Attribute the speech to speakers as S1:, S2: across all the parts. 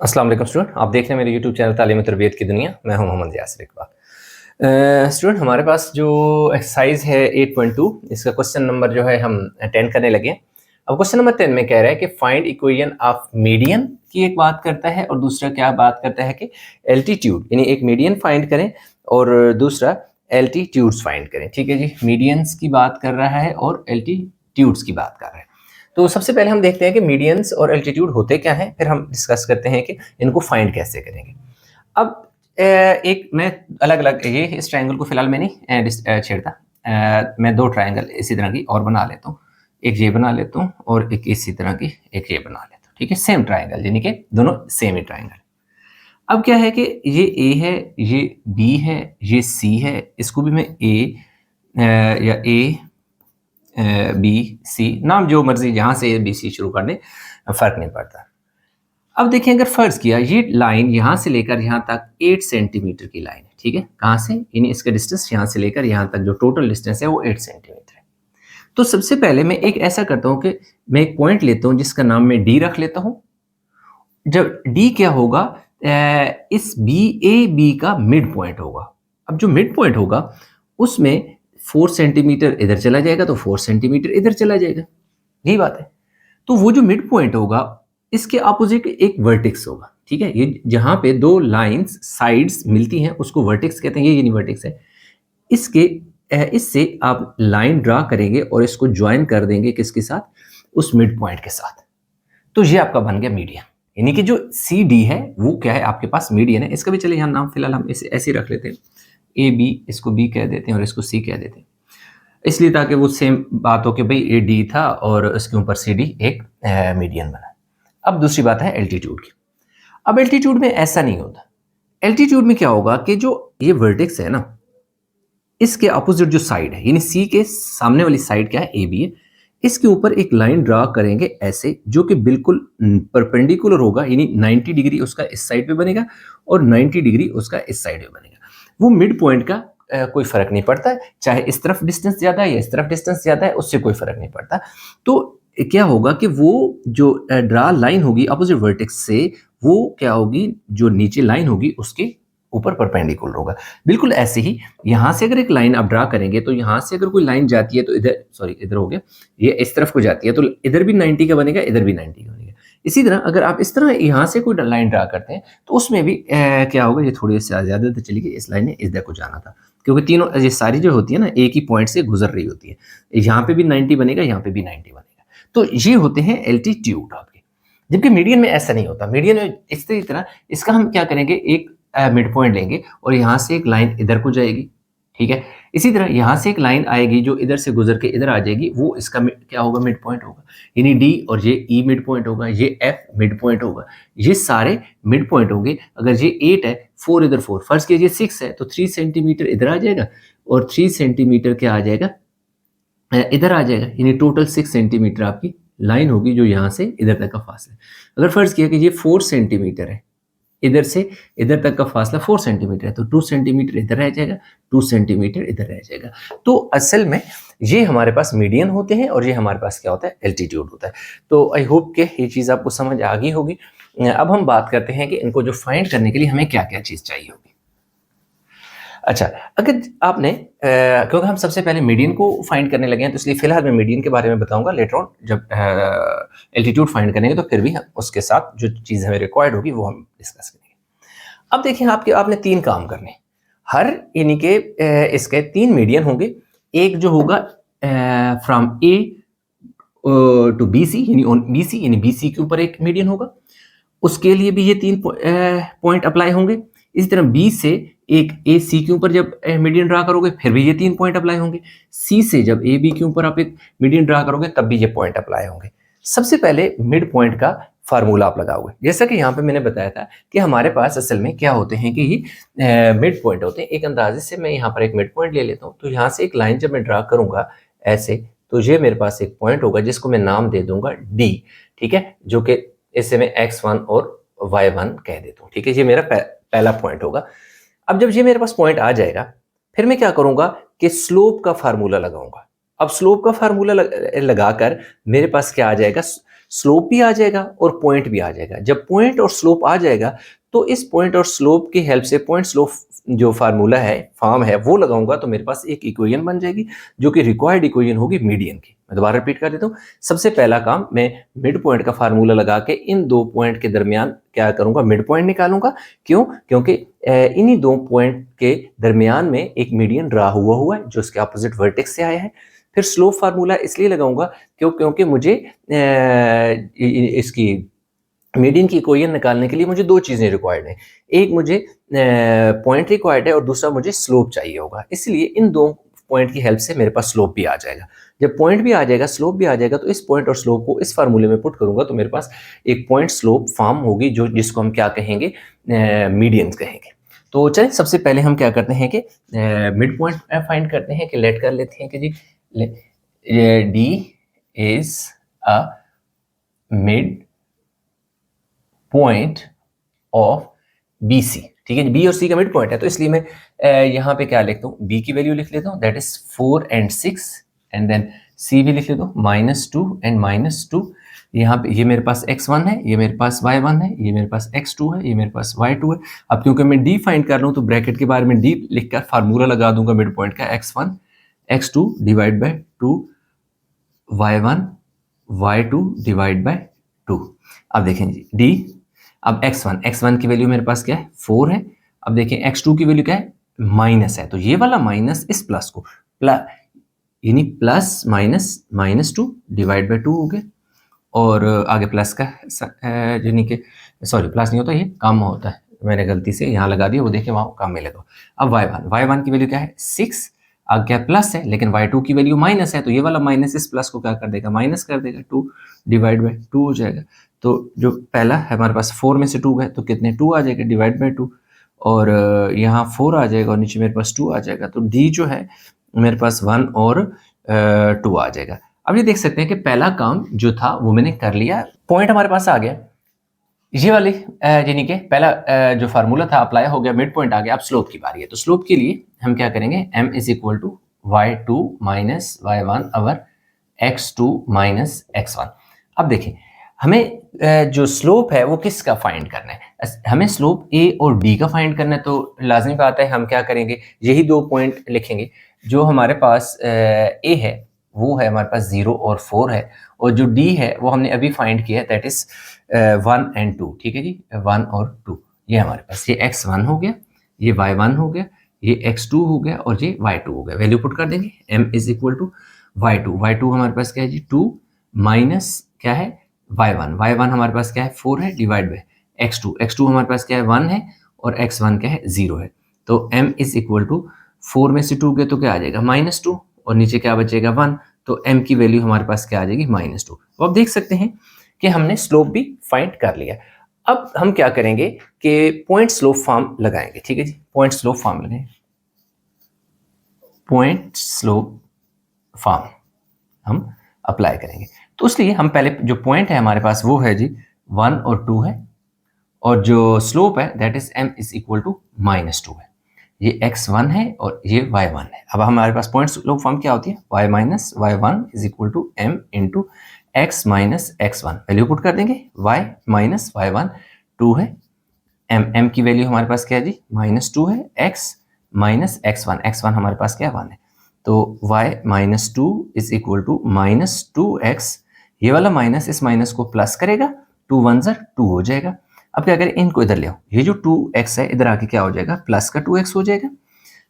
S1: अस्सलाम वालेकुम स्टूडेंट, आप देख रहे हैं मेरे यूट्यूब चैनल तालीम तरबियत की दुनिया। मैं हूं मोहम्मद यासिर इकबाल। स्टूडेंट, हमारे पास जो एक्सरसाइज है 8.2, इसका क्वेश्चन नंबर जो है हम 10 करने लगे हैं। अब क्वेश्चन नंबर 10 में कह रहा है कि फाइंड इक्वेशन ऑफ मीडियन की एक बात करता है और दूसरा क्या बात करता है कि एल्टीट्यूड, यानी एक मीडियन फाइंड करें और दूसरा एल्टीट्यूड्स फाइंड करें। ठीक है जी, मीडियंस की बात कर रहा है और एल्टीट्यूड्स की बात कर रहा है। तो सबसे पहले हम देखते हैं कि मीडियंस और एल्टीट्यूड होते क्या हैं, फिर हम डिस्कस करते हैं कि इनको फाइंड कैसे करेंगे। अब एक मैं अलग अलग ये इस ट्रायंगल को फिलहाल मैं नहीं छेड़ता। मैं दो ट्रायंगल इसी तरह की और बना लेता हूँ। एक ये बना लेता हूँ और एक इसी तरह की एक ये बना लेता हूँ। ठीक है, सेम ट्रायंगल, यानी कि दोनों सेम ही ट्रायंगल। अब क्या है कि ये ए है, ये बी है, ये सी है, इसको भी मैं ए या ए बी सी, नाम जो मर्जी जहाँ से बी सी शुरू कर दें, फर्क नहीं पड़ता। अब देखिए, अगर फर्ज किया ये लाइन यहाँ से लेकर यहाँ तक 8 सेंटीमीटर की लाइन है। ठीक है, कहाँ से, यानी इसका डिस्टेंस यहाँ से लेकर यहाँ तक जो टोटल डिस्टेंस है वो 8 सेंटीमीटर है। तो सबसे पहले मैं एक ऐसा करता हूँ कि मैं एक पॉइंट लेता हूँ जिसका नाम मैं डी रख लेता हूँ। जब डी क्या होगा, इस बी का मिड पॉइंट होगा। अब जो मिड पॉइंट होगा उसमें 4 सेंटीमीटर इधर चला जाएगा तो 4 सेंटीमीटर इधर चला जाएगा, यही बात है। तो वो जो मिड पॉइंट होगा इसके अपोजिट एक वर्टेक्स होगा। ठीक है, ये जहां पे दो लाइंस साइड्स मिलती हैं उसको वर्टेक्स कहते हैं, ये यानी वर्टेक्स है। इसके इससे आप लाइन ड्रा करेंगे और इसको ज्वाइन कर देंगे किसके साथ, उस मिड पॉइंट के साथ। तो ये आपका बन गया मीडियन, यानी कि जो सी डी है वो क्या है, आपके पास मीडियन है। इसका भी चलिए यहाँ नाम फिलहाल हम इसे ऐसे रख लेते हैं, ए बी, इसको बी कह देते हैं और इसको सी कह देते हैं, इसलिए ताकि वो सेम बात हो कि भाई ए डी था और उसके ऊपर सी डी एक मीडियन बना। अब दूसरी बात है एल्टीट्यूड की। अब एल्टीट्यूड में ऐसा नहीं होता। एल्टीट्यूड में क्या होगा कि जो ये वर्टेक्स है ना, इसके अपोजिट जो साइड है, यानी सी के सामने वाली साइड क्या है, ए बी है, इसके ऊपर एक लाइन ड्रा करेंगे ऐसे, जो कि बिल्कुल परपेंडिकुलर होगा, यानी 90 डिग्री उसका इस साइड पे बनेगा और 90 डिग्री उसका इस साइड पे बनेगा। वो मिड पॉइंट का कोई फर्क नहीं पड़ता, चाहे इस तरफ डिस्टेंस ज्यादा है या इस तरफ डिस्टेंस ज्यादा है, उससे कोई फर्क नहीं पड़ता। तो क्या होगा कि वो जो ड्रा लाइन होगी अपोजिट वर्टेक्स से, वो क्या होगी, जो नीचे लाइन होगी उसके ऊपर परपेंडिकुलर होगा। बिल्कुल ऐसे ही यहाँ से अगर एक लाइन आप ड्रा करेंगे तो यहाँ से अगर कोई लाइन जाती है तो इधर, सॉरी इधर हो गया, ये इस तरफ को जाती है तो इधर भी 90 का बनेगा, इधर भी 90 का बनेगा। इसी तरह अगर आप इस तरह यहाँ से कोई लाइन ड्रा करते हैं तो उसमें भी क्या होगा, ये थोड़ी सी ज्यादा तो चली गई, इस लाइन ने इधर को जाना था, क्योंकि तीनों ये सारी जो होती है ना एक ही पॉइंट से गुजर रही होती है। यहाँ पे भी 90 बनेगा, यहाँ पे भी 90 बनेगा। तो ये होते हैं एल्टीट्यूड आपके। जबकि मीडियन में ऐसा नहीं होता। मीडियन में इस तरह इसका हम क्या करेंगे, एक मिड पॉइंट लेंगे और यहाँ से एक लाइन इधर को जाएगी। ठीक है, इसी तरह यहाँ से एक लाइन आएगी जो इधर से गुजर के इधर आ जाएगी, वो इसका क्या होगा, मिड पॉइंट होगा। यानी डी और ये ई मिड पॉइंट होगा, ये एफ मिड पॉइंट होगा, ये सारे मिड पॉइंट होंगे। अगर ये 8 है, 4 इधर 4, फर्स्ट कीजिए 6 है तो 3 सेंटीमीटर इधर आ जाएगा और 3 सेंटीमीटर क्या आ जाएगा, इधर आ जाएगा। यानी टोटल 6 सेंटीमीटर आपकी लाइन होगी जो यहाँ से इधर तक का फासला है। अगर फर्ज किया कि ये 4 सेंटीमीटर है, इधर से इधर तक का फासला 4 सेंटीमीटर है, तो 2 सेंटीमीटर इधर रह जाएगा, 2 सेंटीमीटर इधर रह जाएगा। तो असल में ये हमारे पास मीडियन होते हैं और ये हमारे पास क्या होता है, एल्टीट्यूड होता है। तो आई होप कि ये चीज़ आपको समझ आ गई होगी। अब हम बात करते हैं कि इनको जो फाइंड करने के लिए हमें क्या क्या चीज़ चाहिए होगी। अच्छा, अगर आपने क्योंकि हम सबसे पहले मीडियन को फाइंड करने लगे हैं तो इसलिए फिलहाल मैं मीडियन के बारे में बताऊंगा। लेटर ऑन जब एल्टीट्यूड फाइंड करेंगे तो फिर भी हम उसके साथ जो चीज़ हमें रिक्वायर्ड होगी वो हम डिस्कस करेंगे। अब देखिए, आपने 3 काम करने, हर यानी कि इसके 3 मीडियन होंगे। एक जो होगा from A to B C, यानी बी सी के ऊपर एक मीडियन होगा, उसके लिए भी ये 3 पॉइंट अप्लाई होंगे। इसी तरह बी से एक ए सी के ऊपर जब मीडियन ड्रा करोगे फिर भी ये 3 पॉइंट अप्लाई होंगे। सी से जब ए बी के ऊपर आप एक मीडियन ड्रा करोगे तब भी ये पॉइंट अप्लाई होंगे। सबसे पहले मिड पॉइंट का फार्मूला आप लगाओगे। जैसा कि यहाँ पे मैंने बताया था कि हमारे पास असल में क्या होते हैं कि ये मिड पॉइंट होते हैं। एक अंदाजे से मैं यहाँ पर एक मिड पॉइंट ले लेता हूँ, तो यहाँ से एक लाइन जब मैं ड्रा करूंगा ऐसे, तो ये मेरे पास एक पॉइंट होगा जिसको मैं नाम दे दूंगा डी। ठीक है, जो कि इसे मैं x1 और y1 कह देता हूँ। ठीक है, ये मेरा पहला पॉइंट होगा। अब जब ये मेरे पास पॉइंट आ जाएगा फिर मैं क्या करूंगा कि स्लोप का फार्मूला लगाऊंगा। अब स्लोप का फार्मूला लगाकर मेरे पास क्या आ जाएगा, स्लोप भी आ जाएगा और पॉइंट भी आ जाएगा। जब पॉइंट और स्लोप आ जाएगा तो इस पॉइंट और स्लोप की हेल्प से पॉइंट स्लोप जो फार्मूला है, फॉर्म है, वो लगाऊंगा तो मेरे पास एक इक्वेशन बन जाएगी जो कि रिक्वायर्ड इक्वेशन होगी मीडियन की। मैं दोबारा रिपीट कर देता हूँ। सबसे पहला काम, मैं मिड पॉइंट का फार्मूला लगा के इन दो पॉइंट के दरमियान क्या करूंगा, मिड पॉइंट निकालूंगा। क्यों? क्योंकि इन्हीं दो पॉइंट के दरमियान में एक मीडियन ड्रा हुआ है जो इसके अपोजिट वर्टेक्स से आया है। फिर स्लोप फार्मूला इसलिए लगाऊंगा क्योंकि मुझे इसकी मीडियन की इक्वेशन निकालने के लिए मुझे दो चीजें रिक्वायर्ड हैं। एक मुझे पॉइंट रिक्वायर्ड है और दूसरा मुझे स्लोप चाहिए होगा। इसलिए इन दो पॉइंट की हेल्प से मेरे पास स्लोप भी आ जाएगा। जब पॉइंट भी आ जाएगा, स्लोप भी आ जाएगा, तो इस पॉइंट और स्लोप को इस फार्मूले में पुट करूंगा तो मेरे पास एक पॉइंट स्लोप फॉर्म होगी जो जिसको हम क्या कहेंगे, मीडियन कहेंगे। तो चलिए सबसे पहले हम क्या करते हैं कि मिड पॉइंट फाइंड करते हैं कि लेट कर लेते हैं कि G D is a mid point of B C. ठीक है, बी और सी का मिड पॉइंट है तो इसलिए मैं यहाँ पे क्या लिखता हूँ, बी की वैल्यू लिख लेता हूँ, that is 4 and 6, and then C भी लिख लेता हूँ -2 and -2। यहाँ पे ये मेरे पास x1 है, ये मेरे पास y1 है, ये मेरे पास x2 है, ये मेरे पास y2 है। अब क्योंकि मैं डी फाइंड कर रहा हूँ तो ब्रैकेट के बारे में डी लिखकर फार्मूला लगा दूंगा मिड पॉइंट का, x1 x2 divide by 2 y1 y2 divide by 2। अब देखें जी डी, अब x1 की वैल्यू मेरे पास क्या है, 4 है। अब देखें x2 की वैल्यू क्या है, माइनस है, तो ये वाला माइनस इस प्लस को यानी प्लस माइनस -2 डिवाइड बाय 2 हो गया। और आगे प्लस का यानी कि सॉरी प्लस नहीं होता, ये कम होता है, मैंने गलती से यहाँ लगा दिया, वो देखिए वहाँ कम मिलेगा। अब y1 की वैल्यू क्या है, 6। आगे क्या प्लस है लेकिन y2 की वैल्यू माइनस है, तो ये वाला माइनस इस प्लस को क्या कर देगा, माइनस कर देगा, 2 डिवाइड बाय 2 हो जाएगा। तो जो पहला है हमारे पास 4 में से 2 गए तो कितने, 2 आ जाएगा डिवाइड बाय 2, और यहाँ 4 आ जाएगा और नीचे मेरे पास 2 आ जाएगा। तो डी जो है मेरे पास 1 और 2 आ जाएगा। अब ये देख सकते हैं कि पहला काम जो था वो मैंने कर लिया, पॉइंट हमारे पास आ गया। ये वाली यानी कि पहला जो फार्मूला था अप्लाई हो गया, मिड पॉइंट आ गया। अब स्लोप की बारी है, तो स्लोप के लिए हम क्या करेंगे, m is equal to y2 minus y1 over x2 minus x1। अब देखिए हमें जो स्लोप है वो किसका फाइंड करना है, हमें स्लोप a और b का फाइंड करना है। तो लाजमी बात है हम क्या करेंगे, यही दो पॉइंट लिखेंगे। जो हमारे पास a है वो है हमारे पास 0 और 4 है, और जो d है वो हमने अभी फाइंड किया है, दैट इज 1 and 2। ठीक है जी, 1 और 2। ये हमारे पास ये x1 हो गया, ये y1 हो गया, ये x2 हो गया और ये y2 हो गया। वैल्यू पुट कर देंगे, m is equal to y2 हमारे पास क्या है जी, 2 माइनस क्या है, y1 हमारे पास क्या है, 4 है, डिवाइड बाय x2 हमारे पास क्या है, 1 है, और x1 क्या है, 0 है। तो m इज इक्वल टू 4 में से 2 गए तो क्या आ जाएगा, -2, और नीचे क्या बचेगा, 1। तो m की वैल्यू हमारे पास क्या आ जाएगी, -2। तो आप देख सकते हैं कि हमने स्लोप भी फाइंड कर लिया। अब हम क्या करेंगे कि पॉइंट स्लोप फॉर्म लगाएंगे। ठीक है जी, पॉइंट स्लोप फॉर्म लगाएंगे, पॉइंट स्लोप फॉर्म हम अप्लाई करेंगे। तो इसलिए हम पहले जो पॉइंट है हमारे पास वो है जी 1 और 2 है, और जो स्लोप है that is m is equal to -2 है। ये x1 है और ये y1 है। अब हमारे पास पॉइंट स्लोप फॉर्म क्या होती है, y minus y1 is equal to m into x minus x1। Value put कर देंगे, y माइनस y1 2 है, m की वैल्यू हमारे पास क्या है जी, -2 है, x माइनस x1 हमारे पास क्या है, 1 है। तो y minus 2 is equal to -2x, ये वाला माइनस इस माइनस को प्लस करेगा, 2 1 2 हो जाएगा। अब क्या करें, इनको इधर ले आओ, ये जो 2x है इधर आके क्या हो जाएगा, प्लस का 2x हो जाएगा।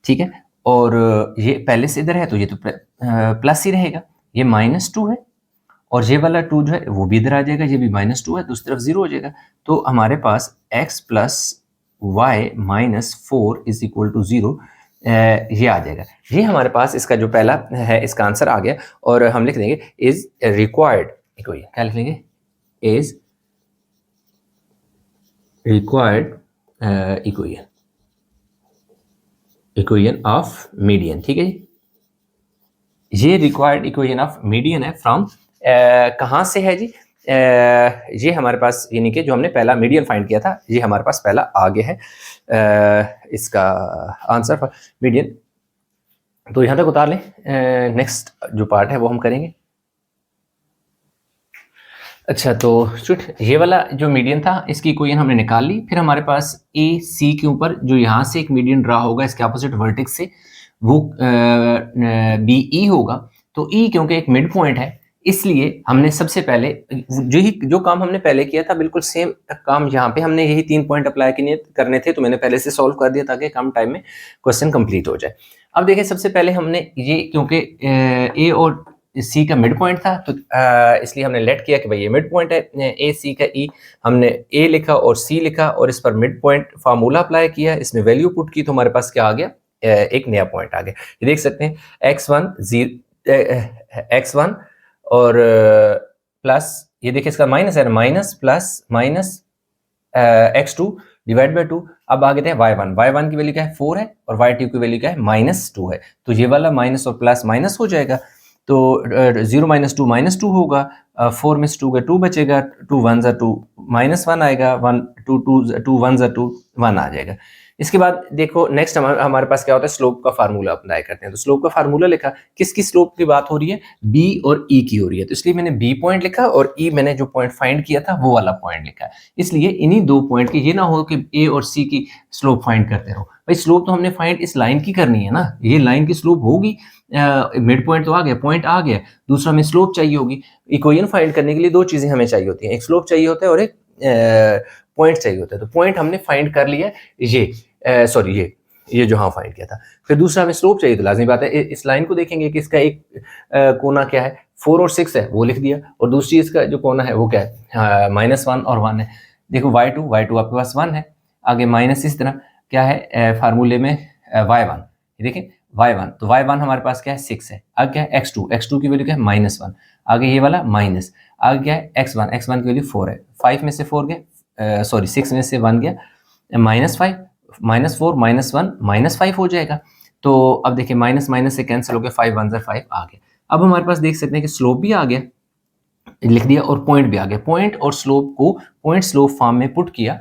S1: ठीक है, और ये पहले से इधर है तो ये तो प्लस ही रहेगा, ये -2 है, और ये वाला 2 जो है वो भी इधर आ जाएगा, ये भी -2 है, दूसरी तरफ 0 हो जाएगा। तो हमारे पास x plus y minus 4 is equal to 0 ये आ जाएगा। ये हमारे पास इसका जो पहला है इसका आंसर आ गया, और हम लिख देंगे इज रिक्वायर्ड इक्वेशन। क्या लिख लेंगे, is required equation of median. ठीक है, ये रिक्वायर्ड इक्वेशन ऑफ मीडियन है फ्रॉम कहाँ से है जी, ये हमारे पास यानी कि जो हमने पहला मीडियन फाइंड किया था ये हमारे पास पहला आगे है इसका आंसर फॉर मीडियन। तो यहाँ तक उतार लें, नेक्स्ट जो पार्ट है वो हम करेंगे। अच्छा, तो स्टूडेंट ये वाला जो मीडियन था इसकी इक्वेशन हमने निकाल ली। फिर हमारे पास ए सी के ऊपर जो यहाँ से एक मीडियन ड्रा होगा इसके अपोजिट वर्टेक्स से, वो बी ई होगा। तो ई क्योंकि एक मिड पॉइंट है, इसलिए हमने सबसे पहले जो काम हमने पहले किया था बिल्कुल सेम काम यहाँ पे हमने यही 3 पॉइंट अप्लाई करने थे, तो मैंने पहले से सॉल्व कर दिया ताकि कम टाइम में क्वेश्चन कंप्लीट हो जाए। अब देखिए, सबसे पहले हमने ये क्योंकि ए और सी का मिड पॉइंट था, तो इसलिए हमने लेट किया कि भाई ये मिड पॉइंट है ए सी का। ई हमने ए लिखा और सी लिखा और इस पर मिड पॉइंट फार्मूला अप्लाई किया, इसमें वैल्यू पुट की, तो हमारे पास क्या आ गया, एक नया पॉइंट आ गया। ये देख सकते हैं x1 और प्लस, ये देखिए इसका माइनस है, minus plus minus x2 divide by 2। अब आगे थे y1 की वैल्यू क्या है 4 है और y2 की वैल्यू क्या है -2 है। तो ये वाला माइनस और प्लस माइनस हो जाएगा, तो 0 - 2 -2 होगा, 4 में से 2 का 2 बचेगा, 2 1 ज़ा 2 -1 आएगा, 1 2 1 ज़ा 2 1 आ जाएगा। इसके बाद देखो नेक्स्ट हमारे पास क्या होता है, स्लोप का फार्मूला अप्लाई करते हैं। तो स्लोप का फार्मूला लिखा, किसकी स्लोप की बात हो रही है, बी और ई की हो रही है, तो इसलिए मैंने बी पॉइंट लिखा और ई मैंने जो पॉइंट फाइंड किया था वो वाला पॉइंट लिखा। इसलिए इन्हीं दो पॉइंट की, ये ना हो कि ए और सी की स्लोप फाइंड करते रहो। भाई स्लोप तो हमने फाइंड इस लाइन की करनी है ना, ये लाइन की स्लोप होगी, मिड पॉइंट तो आ गया, पॉइंट आ गया, दूसरा हमें स्लोप चाहिए होगी। इक्वेशन फाइंड करने के लिए दो चीजें हमें चाहिए होती हैं, एक स्लोप चाहिए होता है और एक पॉइंट चाहिए होता है। तो पॉइंट हमने फाइंड कर लिया, ये ये जो हाँ फाइंड किया था। फिर दूसरा हमें स्लोप चाहिए, तो लाजमी बात है इस लाइन को देखेंगे कि इसका एक कोना क्या है, 4 और 6 है, वो लिख दिया, और दूसरी इसका जो कोना है वो क्या है, -1 और 1 है। देखो y2 आपके पास 1 है, आगे माइनस इस तरह क्या है फार्मूले में y1, देखें y1, तो y1 हमारे पास क्या है 6 है, आगे क्या है x2 की वैल्यू क्या है -1, आगे ये वाला माइनस, आगे क्या है x1 की वैल्यू 4 है, 5 में से 4 गया, 6 में से 1 गया, -5 -4 -1 -5 हो जाएगा। तो अब देखिए माइनस माइनस से कैंसिल हो गया, 5 1 5 आ गया। अब हमारे पास देख सकते हैं कि स्लोप भी आ गया, लिख दिया, और पॉइंट भी आ गया। पॉइंट और स्लोप को पॉइंट स्लोप फॉर्म में पुट किया,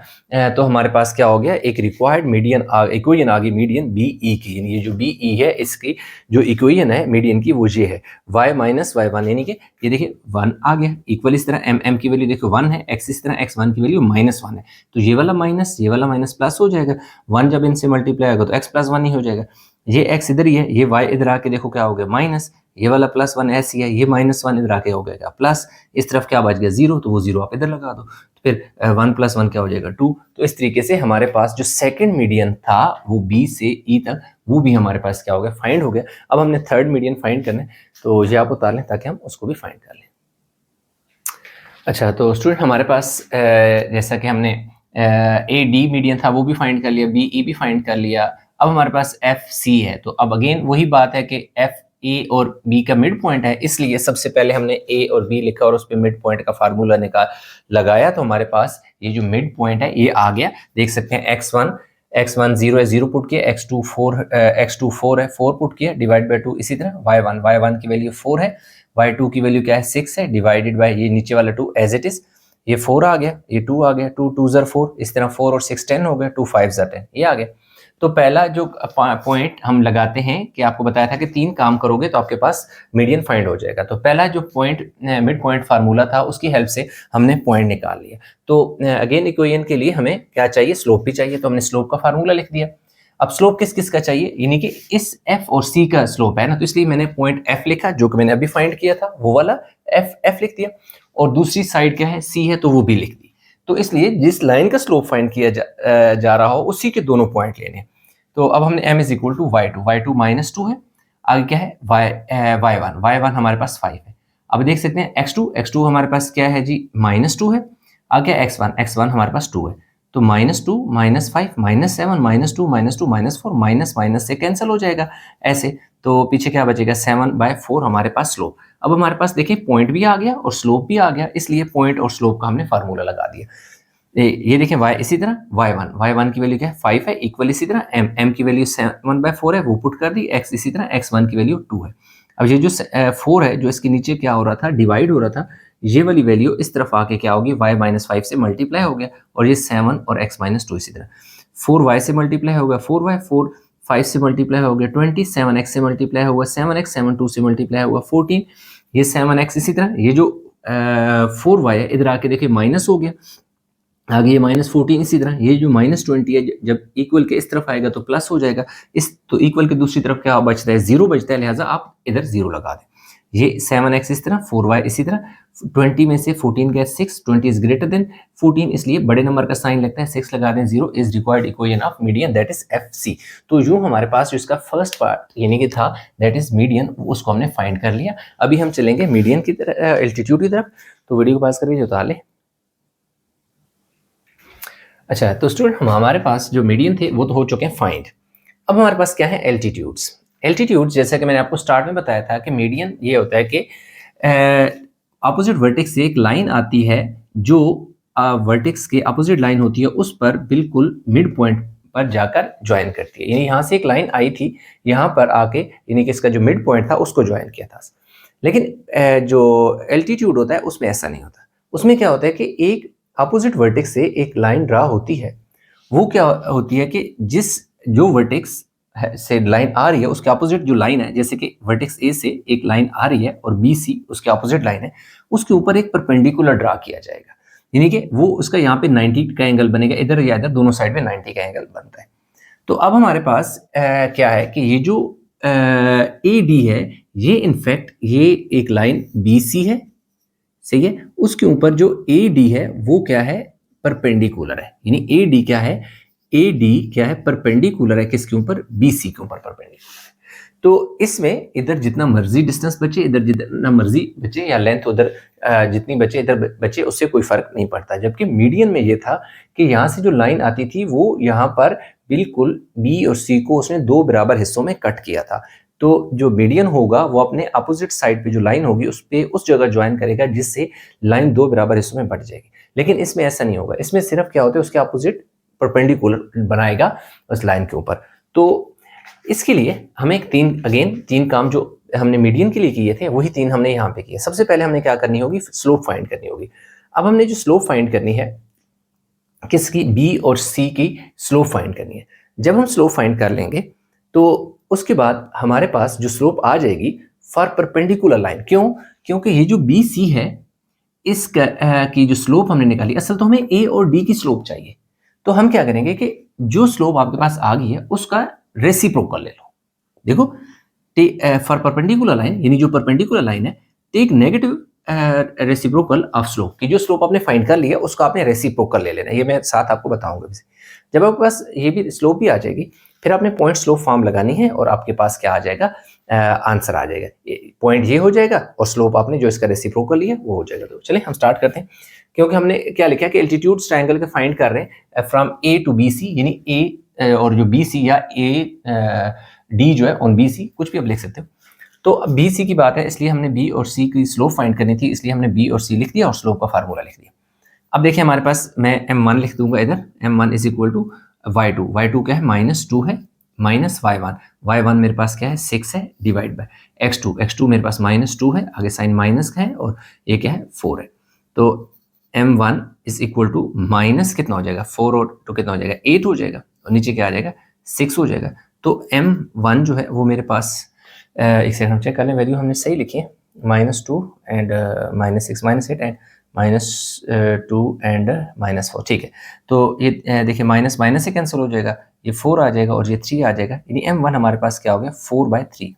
S1: तो हमारे पास क्या हो गया, एक रिक्वायर्ड मीडियन इक्वेशन आ गई, मीडियन बी ई की। यानी ये जो बी ई है इसकी जो इक्वेशन है मीडियन की वो ये है y - y1, यानी कि ये देखिए 1 आ गया, इक्वल इस तरह m की वैल्यू देखो 1 है, x इस तरह x1 की वैल्यू -1 है, तो ये वाला माइनस प्लस हो जाएगा, 1 जब इनसे मल्टीप्लाई होगा तो x + 1 ही हो जाएगा। ये x इधर ही है, ये y इधर आके देखो क्या हो गया माइनस, ये वाला +1 ऐसे ही है, ये -1 इधर आके हो गया प्लस, इस तरफ क्या बच गया 0, तो वो 0 आप इधर लगा दो, तो फिर 1 + 1 क्या हो जाएगा 2। तो इस तरीके से हमारे पास जो सेकंड मीडियन था वो बी से ई तक, वो भी हमारे पास क्या हो गया, फाइंड हो गया। अब हमने थर्ड मीडियन फाइंड करना है, तो ये आप उतार लें ताकि हम उसको भी फाइंड कर लें। अच्छा, तो स्टूडेंट हमारे पास जैसा कि हमने ए डी मीडियन था वो भी फाइंड कर लिया, बी ई भी फाइंड कर लिया, अब हमारे पास एफ सी है। तो अब अगेन वही बात है कि एफ ए और बी का मिड पॉइंट है, इसलिए सबसे पहले हमने ए और बी लिखा और उस पर मिड पॉइंट का फार्मूला लगाया, तो हमारे पास ये जो मिड पॉइंट है ये आ गया। देख सकते हैं x1 0 है, 0 पुट किया, x2 4 है, 4 पुट किया, डिवाइड बाई 2। इसी तरह y1 की वैल्यू 4 है, y2 की वैल्यू क्या है 6 है, डिवाइडेड बाय ये नीचे वाला 2 एज इट इज, ये 4 आ गया, ये 2 आ गया, 2 2 ज़र 4, इस तरह 4 और 6 10 हो गया, 2 5 ज़र 10, ये आ गया। तो पहला जो पॉइंट हम लगाते हैं कि आपको बताया था कि 3 काम करोगे तो आपके पास मीडियन फाइंड हो जाएगा। तो पहला जो पॉइंट मिड पॉइंट फार्मूला था उसकी हेल्प से हमने पॉइंट निकाल लिया। तो अगेन इक्वेशन के लिए हमें क्या चाहिए, स्लोप भी चाहिए, तो हमने स्लोप का फार्मूला लिख दिया। अब स्लोप किस किस का चाहिए, यानी कि इस एफ और सी का स्लोप है ना, तो इसलिए मैंने पॉइंट एफ लिखा जो कि मैंने अभी फाइंड किया था, वो वाला एफ लिख दिया, और दूसरी साइड क्या है सी है तो वो भी लिख दी। तो इसलिए जिस लाइन का स्लोप फाइंड किया जा रहा हो उसी के दोनों पॉइंट लेने। तो अब हमने m = y2 -2 है, आगे क्या है y1 हमारे पास 5 है। अब देख सकते हैं x2 हमारे पास क्या है जी -2 है, आगे x1 हमारे पास 2 है, तो -2 -5 -7 -2 -2 -4 माइनस से कैंसिल हो जाएगा ऐसे, तो पीछे क्या बचेगा 7/4 हमारे पास स्लोप। अब हमारे पास देखिए पॉइंट भी आ गया और स्लोप भी आ गया, इसलिए पॉइंट और स्लोप का हमने फार्मूला लगा दिया। ये देखें y इसी तरह y1 की वैल्यू क्या है 5 है, इक्वल इसी तरह m की वैल्यू 7/4 है, वो पुट कर दी, x इसी तरह x1 की वैल्यू 2 है। अब ये जो 4 है जो इसके नीचे क्या हो रहा था, डिवाइड हो रहा था, ये वाली वैल्यू इस तरफ आके क्या होगी y -5 से मल्टीप्लाई हो गया, और ये 7 और x -2 इसी तरह 4y से मल्टीप्लाई हो गया, 4y 4 5 से मल्टीप्लाई हो गया 20, 7x से मल्टीप्लाई होगा 7x, 7 2 से मल्टीप्लाई होगा 14, ये 7x इसी तरह, ये जो 4y है, इधर आके देखिए माइनस हो गया, आगे ये -14, इसी तरह ये जो -20 है जब इक्वल के इस तरफ आएगा तो प्लस हो जाएगा, इस तो इक्वल के दूसरी तरफ क्या बचता है, 0 बचता है, लिहाजा आप इधर 0 लगा दें। ये 7x इस तरह, 4y इसी तरह, 20 में से 14 गया 6, 20 इज ग्रेटर देन 14, इसलिए बड़े नंबर का साइन लगता है, 6 लगा दें, 0 is required equation of median that is FC। तो यूं हमारे पास जो इसका फर्स्ट पार्ट यानी कि था दैट इज मीडियन, उसको हमने फाइंड कर लिया। अभी हम चलेंगे मीडियन की तरफ, एल्टीट्यूड की तरफ, तो वीडियो को पास करके जो ताले। अच्छा, तो स्टूडेंट हमारे पास जो मीडियन थे वो तो हो चुके हैं फाइंड। अब हमारे पास क्या है, एल्टीट्यूड्स। एल्टीट्यूड्स जैसा कि मैंने आपको स्टार्ट में बताया था कि मीडियन ये होता है कि अपोजिट वर्टेक्स से एक लाइन आती है जो वर्टेक्स के अपोजिट लाइन होती है, उस पर बिल्कुल मिड पॉइंट पर जाकर ज्वाइन करती है। यानी यहाँ से एक लाइन आई थी, यहाँ पर आके यानी कि इसका जो मिड पॉइंट था उसको ज्वाइन किया था। लेकिन जो एल्टीट्यूड होता है उसमें ऐसा नहीं होता। उसमें क्या होता है कि एक अपोजिट वर्टेक्स से एक लाइन ड्रा होती है, वो क्या होती है कि जो वर्टेक्स से लाइन आ रही है उसके अपोजिट जो लाइन है, जैसे कि वर्टेक्स ए से एक लाइन आ रही है और BC उसके अपोजिट लाइन है, उसके ऊपर एक परपेंडिकुलर ड्रा किया जाएगा, यानी कि वो उसका यहाँ पे 90 का एंगल बनेगा, इधर या इधर दोनों साइड में 90 का एंगल बनता है। तो अब हमारे पास क्या है कि ये जो AD है, ये इनफैक्ट ये एक लाइन BC है, सही है, उसके ऊपर जो AD है वो क्या है, परपेंडिकुलर है। यानी AD क्या है, AD क्या है, परपेंडिकुलर है किसके ऊपर, BC के ऊपर परपेंडिकुलर है। तो इसमें इधर जितना मर्जी डिस्टेंस बचे, इधर जितना मर्जी बचे, या लेंथ उधर जितनी बचे इधर बचे, उससे कोई फर्क नहीं पड़ता। जबकि मीडियन में ये था कि यहाँ से जो लाइन आती थी वो यहाँ पर बिल्कुल B और C को उसने 2 बराबर हिस्सों में कट किया था। तो जो मीडियन होगा वो अपने अपोजिट साइड पे जो लाइन होगी उस जगह ज्वाइन करेगा, जिससे लाइन 2 बराबर हिस्सों में बट जाएगी। लेकिन इसमें ऐसा नहीं होगा, इसमें सिर्फ क्या होता है, उसके अपोजिट परपेंडिकुलर बनाएगा उस लाइन के ऊपर। तो इसके लिए हमें तीन काम जो हमने मीडियन के लिए किए थे वही 3 हमने यहाँ पे किए। सबसे पहले हमने क्या करनी होगी, स्लोप फाइंड करनी होगी। अब हमने जो स्लोप फाइंड करनी है किसकी, B और C की स्लोप फाइंड करनी है। जब हम स्लोप फाइंड कर लेंगे तो उसके बाद हमारे पास जो स्लोप आ जाएगी फॉर परपेंडिकुलर लाइन। क्यों? क्योंकि ये जो BC है इसका की जो स्लोप हमने निकाली, असल तो हमें A और D की स्लोप चाहिए। तो हम क्या करेंगे कि जो स्लोप आपके पास आ गई है उसका रेसिप्रोकल ले लो। देखो, फॉर परपेंडिकुलर लाइन, यानी जो परपेंडिकुलर लाइन है, take negative reciprocal of slope, कि जो स्लोप आपने फाइंड कर लिया उसका आपने रेसिप्रोकल ले लेना है। ये मैं साथ आपको बताऊंगा। जब आपके पास ये भी स्लोप भी आ जाएगी, फिर आपने पॉइंट स्लोप फॉर्म लगानी है और आपके पास क्या आ जाएगा, आंसर आ जाएगा। पॉइंट ये हो जाएगा और स्लोप आपने जो इसका रेसिप्रोकल लिया वो हो जाएगा। तो चलिए हम स्टार्ट करते हैं। क्योंकि हमने क्या लिखा है कि एल्टीट्यूड ट्रायंगल का फाइंड कर रहे हैं फ्रॉम A टू BC, यानी A और जो BC या AD जो है ऑन BC, कुछ भी आप लिख सकते हो। तो अब BC की बात है, इसलिए हमने B और C की स्लोप फाइंड करनी थी, इसलिए हमने B और C लिख दिया और स्लोप का फार्मूला लिख दिया। अब देखिए हमारे पास, मैं M1 लिख दूंगा इधर, M1 is equal to y2, y2 क्या है, -2 है, माइनस y1 मेरे पास क्या है, 6 है, डिवाइड बाय x2 मेरे पास -2 है, आगे साइन माइनस का है, और ये क्या है, 4 है। तो M1 is equal to minus कितना हो जाएगा, 4 और 2 कितना हो जाएगा, 8 हो जाएगा, और नीचे क्या आ जाएगा, 6 हो जाएगा। तो M1 जो है वो मेरे पास, एक सेकंड हम चेक कर लें, वैल्यू हमने सही लिखी है, -2 एंड -6 -8 एंड -2 एंड -4, ठीक है। तो ये देखिए माइनस माइनस से कैंसिल हो जाएगा, ये 4 आ जाएगा और ये 3 आ जाएगा, यानी M1 हमारे पास क्या हो गया, 4/3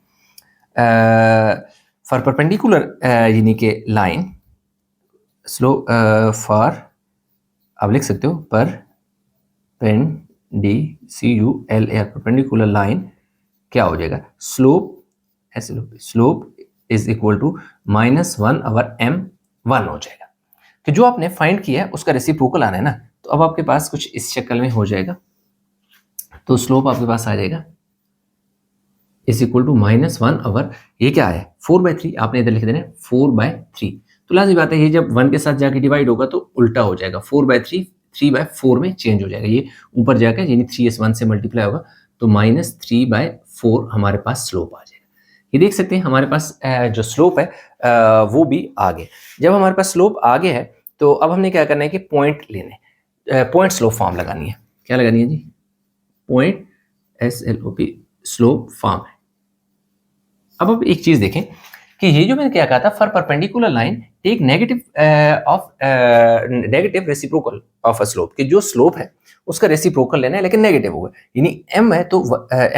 S1: फॉर परपेंडिकुलर, यानी कि लाइन स्लो फॉर, आप लिख सकते हो पर CULAR परपेंडिकुलर लाइन क्या हो जाएगा, स्लोप ऐसे slope is equal to -1/M1 हो जाएगा। तो जो आपने फाइंड किया है उसका रेसिप्रोकल आना है ना, तो अब आपके पास कुछ इस शक्ल में हो जाएगा। तो स्लोप आपके पास आ जाएगा इज इक्वल टू -1/, ये क्या है, 4/3, आपने इधर लिख देना है 4/3। तो लाज़मी बात है, ये जब 1 के साथ जाके डिवाइड होगा तो उल्टा हो जाएगा, 4/3 3/4 में चेंज हो जाएगा, ये ऊपर जाकर यानी 3 1 से मल्टीप्लाई होगा, तो -3/4 हमारे पास स्लोप आ जाएगा। ये देख सकते हैं हमारे पास जो स्लोप है वो भी आ गया। जब हमारे पास स्लोप आ गया है तो अब हमने क्या करना है कि पॉइंट लेने, पॉइंट स्लोप फॉर्म लगानी है। क्या लगानी है जी, पॉइंट SLOP स्लोप फॉर्म है। अब एक चीज़ देखें कि ये जो मैंने क्या कहा था, for perpendicular line take negative reciprocal of a slope, कि जो स्लोप है उसका रेसिप्रोकल लेना है लेकिन नेगेटिव होगा, यानी m है तो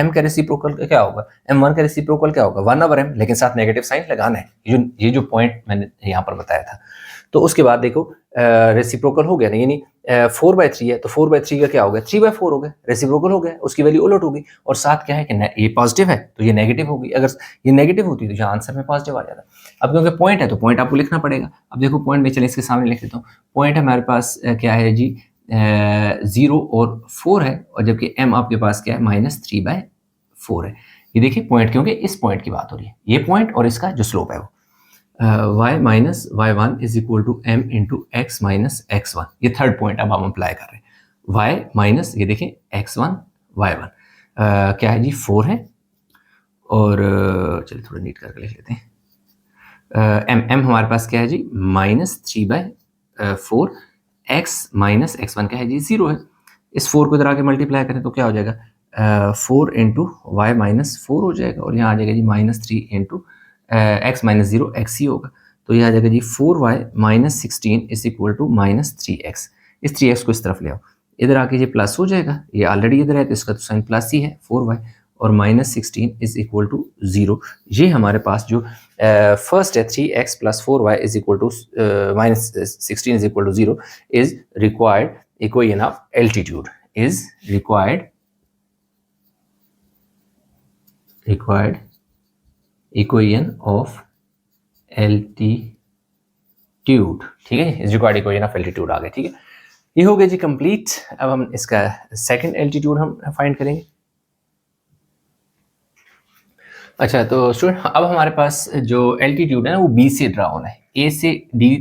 S1: m का रेसिप्रोकल क्या होगा, m1 का रेसिप्रोकल क्या होगा 1/m, लेकिन साथ नेगेटिव साइन लगाना है, ये जो पॉइंट मैंने यहाँ पर बताया था। तो उसके बाद देखो रेसिप्रोकल हो गया ना, यानी 4/3 है तो 4/3 का क्या हो गया 3/4 हो गया, रेसिप्रोकल हो गया, उसकी वैल्यू उलट होगी। और साथ क्या है कि ये पॉजिटिव है तो ये नेगेटिव होगी, अगर ये नेगेटिव होती तो यहाँ आंसर में पॉजिटिव आ जाता। अब क्योंकि पॉइंट है तो पॉइंट आपको लिखना पड़ेगा। अब देखो पॉइंट में, चले इसके सामने लिख देता हूँ। पॉइंट हमारे पास क्या है जी, 0 और 4 है, और जबकि m आपके पास क्या है -3/4 है। ये देखिए पॉइंट, क्योंकि इस पॉइंट की बात हो रही है, ये पॉइंट और इसका जो स्लोप है वो y minus y1 is equal to m into x minus x1। ये थर्ड पॉइंट अब हम अप्लाई कर रहे हैं। y माइनस, ये देखें x1 y1 क्या है जी 4 है, और चलिए थोड़ा नीट करके लिख लेते हैं। m हमारे पास क्या है जी -3/4, x माइनस x1 क्या है जी 0 है। इस 4 को इधर आके मल्टीप्लाई करें तो क्या हो जाएगा 4 इंटू वाई माइनस 4 हो जाएगा, और यहाँ आ जाएगा जी -3 इंटू x माइनस 0 x ही होगा, तो ये आ जाएगा जी 4y minus 16 is equal to -3x। इस 3x को इस तरफ ले आओ, इधर आके ये प्लस हो जाएगा, ये ऑलरेडी इधर है तो इसका तो साइन प्लस ही है 4y, और -16 इज इक्वल टू 0। ये हमारे पास जो फर्स्ट है 3x plus 4y is equal to -16 is equal to 0 is required equation of altitude, is required equation of altitude. ठीक है, is required equation of altitude आ गया। ठीक है, ये हो गया जी कंप्लीट। अब हम इसका सेकंड एल्टीट्यूड हम फाइंड करेंगे। अच्छा, तो स्टूडेंट अब हमारे पास जो एल्टीट्यूड है ना वो बी से ड्रा होना है। ए से डी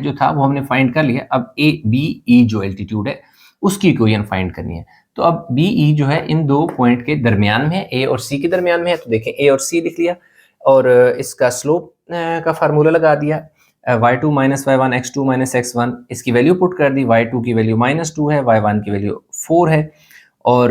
S1: जो था वो हमने फाइंड कर लिया, अब ए बी ई जो एल्टीट्यूड है उसकी इक्वेशन फाइंड करनी है। तो अब बी ई जो है इन दो पॉइंट के दरमियान में है, ए और सी के दरमियान में है, तो देखें ए और सी लिख लिया, और इसका स्लोप का फार्मूला लगा दिया, y2 minus y1 x2 minus x1, इसकी वैल्यू पुट कर दी, y2 की वैल्यू -2 है, y1 की वैल्यू 4 है, और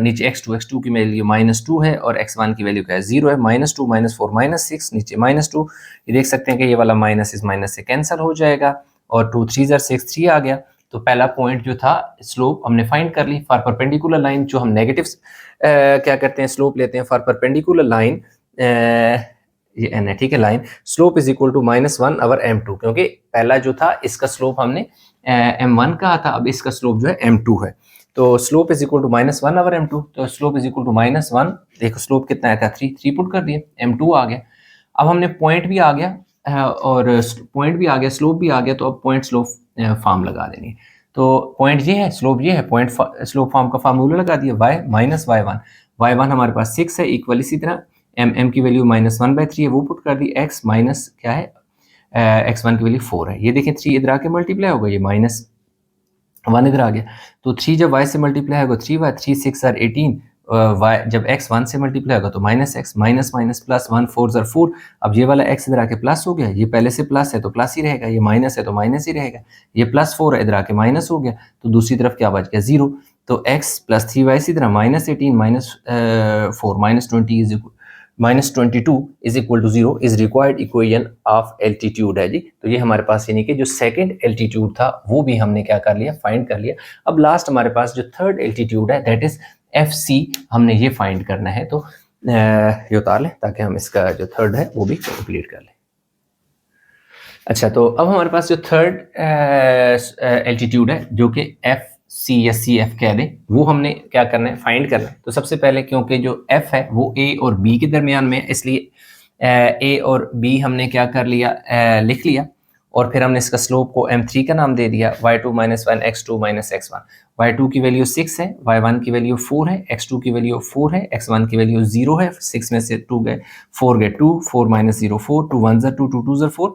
S1: नीचे x2 की वैल्यू -2 है, और x1 की वैल्यू क्या है 0 है, -2 -4 -6, नीचे -2। ये देख सकते हैं कि ये वाला माइनस इस माइनस से कैंसिल हो जाएगा, और 2 3 6 3 आ गया। तो पहला पॉइंट जो था स्लोप हमने फाइंड कर ली फॉर परपेंडिकुलर लाइन, जो हम नेगेटिव क्या करते हैं स्लोप लेते हैं फॉर परपेंडिकुलर लाइन, ये n है, ठीक है, line slope is equal to -1/m2, क्योंकि पहला जो था इसका स्लोप हमने m1 कहा था, अब इसका स्लोप जो है m2 है, तो slope is equal to -1/m2, तो स्लोप इज इक्वल टू -1। देखो स्लोप कितना आया था 3 पुट कर दिया, m2 आ गया। अब हमने पॉइंट भी आ गया और पॉइंट भी आ गया, स्लोप भी आ गया, तो अब पॉइंट स्लोप फॉर्म लगा देनी। तो पॉइंट ये है, स्लोप ये है, पॉइंट स्लोप फॉर्म का फार्मूला लगा दिया, y माइनस y1 हमारे पास 6 है, इक्वल इसी तरह m की वैल्यू -1/3 है, वो पुट कर दी, x माइनस क्या है x1 की वैल्यू 4 है। ये देखें 3 इधर आके मल्टीप्लाई होगा, ये -1 इधर आ गया, तो 3 जब y से मल्टीप्लाई होगा 3y, 3 6 are 18, y जब x 1 से मल्टीप्लाई होगा तो -x, minus minus plus 1 4 are 4। अब ये वाला x इधर आके प्लस हो गया, ये पहले से प्लस है तो प्लस ही रहेगा, ये माइनस है तो माइनस ही रहेगा, ये +4 है इधर आके माइनस हो गया, तो दूसरी तरफ क्या बच गया 0। तो x प्लस 3y इसी तरह -18 -4 -22 is equal to 0 is required equation of altitude है जी। तो ये हमारे पास यानी कि जो सेकंड एल्टीट्यूड था वो भी हमने क्या कर लिया, फाइंड कर लिया। अब लास्ट हमारे पास जो थर्ड एल्टीट्यूड है दैट इज FC, हमने ये फाइंड करना है, तो ये उतार लें ताकि हम इसका जो थर्ड है वो भी कंप्लीट कर लें। अच्छा, तो अब हमारे पास जो थर्ड एल्टीट्यूड है जो कि FC या CF कह दें, वो हमने क्या करना है, फाइंड करना है। तो सबसे पहले क्योंकि जो F है वो A और B के दरमियान में है, इसलिए A और B हमने क्या कर लिया, लिख लिया, और फिर हमने इसका स्लोप को m3 का नाम दे दिया, y2 minus 1 x2 minus x1। y2 की वैल्यू 6 है, y1 की वैल्यू 4 है, x2 की वैल्यू 4 है, x1 की वैल्यू 0 है, 6 में से 2 गए 4 गए 2, 4 माइनस 0 4, 2 1 2 2 2 4,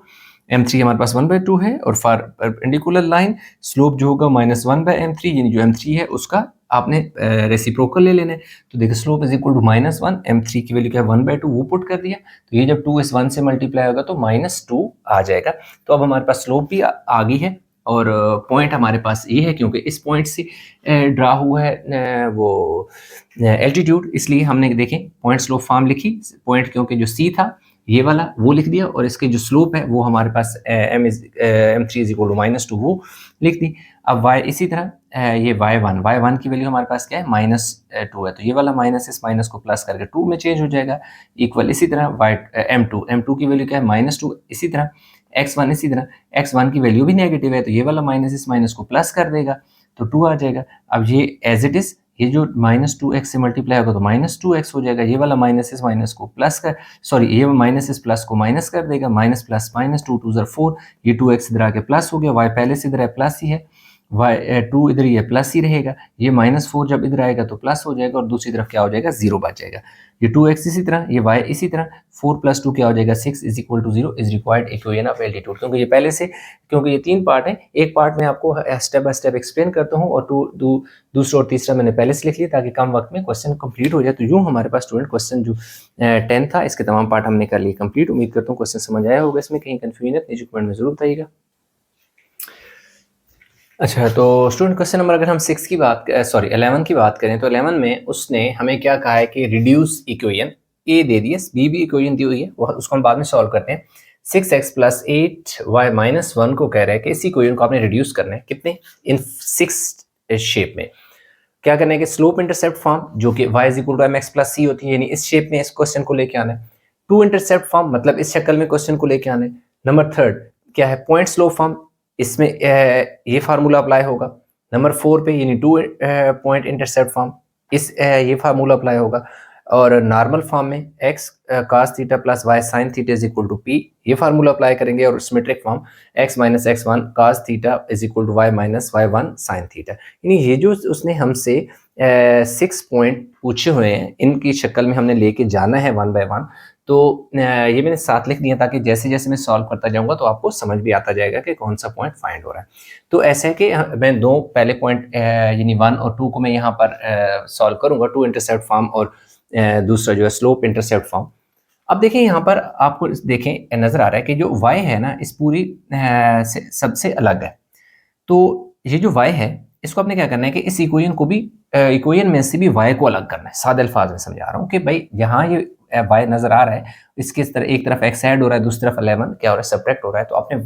S1: m3 हमारे पास 1/2 है, और फॉर परपेंडिकुलर लाइन स्लोप जो होगा -1/m3, यानी जो m3 है उसका आपने रेसिप्रोकल ले लेना है। तो देखिए slope is equal to -1, m3 की वैल्यू क्या है 1/2, वो पुट कर दिया, तो ये जब 2 इस 1 से मल्टीप्लाई होगा तो -2 आ जाएगा। तो अब हमारे पास स्लोप भी आ गई है, और पॉइंट हमारे पास ये है क्योंकि इस पॉइंट से ड्रा हुआ है वो एल्टीट्यूड, इसलिए हमने देखें पॉइंट स्लोप फॉर्म लिखी, पॉइंट क्योंकि जो C था ये वाला वो लिख दिया, और इसके जो स्लोप है वो हमारे पास m3 इज इक्वल टू -2 वो लिख दी। अब y इसी तरह ये y1 की वैल्यू हमारे पास क्या है, -2 है, तो ये वाला माइनस इस माइनस को प्लस करके 2 में चेंज हो जाएगा, इक्वल इसी तरह m2 की वैल्यू क्या है, -2, इसी तरह x1 इसी तरह x1 की वैल्यू भी नेगेटिव है, तो ये वाला माइनस इस माइनस को प्लस कर देगा, तो 2 आ जाएगा। अब ये एज इट इज ये जो -2x से मल्टीप्लाई होगा तो -2x हो जाएगा, ये वाला माइनस इस माइनस को प्लस कर, सॉरी ये माइनस इस प्लस को माइनस कर देगा, माइनस प्लस माइनस 2 2 4, ये 2x इधर आके प्लस हो गया, y पहले से इधर है प्लस ही है, y2 इधर ये प्लस ही रहेगा, ये -4 जब इधर आएगा तो प्लस हो जाएगा, और दूसरी तरफ क्या हो जाएगा, 0 बच जाएगा। ये 2x इसी तरह, ये y इसी तरह, 4 + 2 क्या हो जाएगा, 6 is equal to 0 is required equation of altitude. क्योंकि ये पहले से, क्योंकि ये 3 पार्ट है, एक पार्ट में आपको स्टेप बाय स्टेप एक्सप्लेन करता हूँ, और दूसरा और तीसरा मैंने पहले से लिख लिया ताकि कम वक्त में क्वेश्चन कंप्लीट हो जाए। तो यूँ हमारे पास स्टूडेंट क्वेश्चन जो 10 था इसके तमाम पार्ट हमने कर लिए कंप्लीट। उम्मीद करता हूँ क्वेश्चन समझ आया होगा, इसमें कहीं कन्फ्यूजन है नीचे कमेंट में जरूर बताइएगा। अच्छा, तो स्टूडेंट क्वेश्चन नंबर अगर हम 6 की बात 11 की बात करें, तो 11 में उसने हमें क्या कहा है कि रिड्यूस इक्वेशन ए दे दी है, बी भी इक्वेशन दी हुई है, वो उसको हम बाद में सॉल्व करते हैं। 6x + 8y - 1 को कह रहा है कि इस इक्वेशन को आपने रिड्यूस करना है, कितने, इन 6 शेप में। क्या करना है कि स्लोप इंटरसेप्ट फॉर्म जो कि y = mx + c होती है, यानी इस शेप में इस क्वेश्चन को लेके आना है। 2 इंटरसेप्ट फॉर्म मतलब इस शक्ल में क्वेश्चन को लेके आना है। नंबर 3 क्या है, पॉइंट स्लोप फॉर्म, इसमें ये फार्मूला अप्लाई होगा। नंबर 4 पे यानी 2 पॉइंट इंटरसेप्ट फॉर्म, इस ये फार्मूला अप्लाई होगा। और नॉर्मल फॉर्म में x cos θ + y sin θ = p, ये फार्मूला अप्लाई करेंगे। और symmetric form x - x1 cos θ = y - y1 sin θ। यानी ये जो उसने हमसे 6 पॉइंट पूछे हुए हैं, इनकी शक्ल में हमने लेके जाना है 1 बाय 1। तो ये मैंने साथ लिख दिया ताकि जैसे जैसे मैं सॉल्व करता जाऊंगा तो आपको समझ भी आता जाएगा कि कौन सा पॉइंट फाइंड हो रहा है। तो ऐसे है कि मैं दो पहले पॉइंट यानी 1 और 2 को मैं यहाँ पर सॉल्व करूंगा, 2 इंटरसेप्ट फॉर्म और दूसरा जो है स्लोप इंटरसेप्ट फॉर्म। अब देखिए यहाँ पर आपको देखें नजर आ रहा है कि जो y है ना, इस पूरी से सबसे अलग है। तो ये जो y है इसको आपने क्या करना है कि इस इक्वेशन को भी इक्वेशन में से भी y को अलग करना है। सादे अल्फाज में समझा रहा हूँ कि भाई यहाँ ये y नजर आ रहा है, इसके तरह एक तरफ x ऐड हो रहा है, दूसरी तरफ 11 क्या हो रहा है, सब्ट्रैक्ट हो रहा है। तो आपने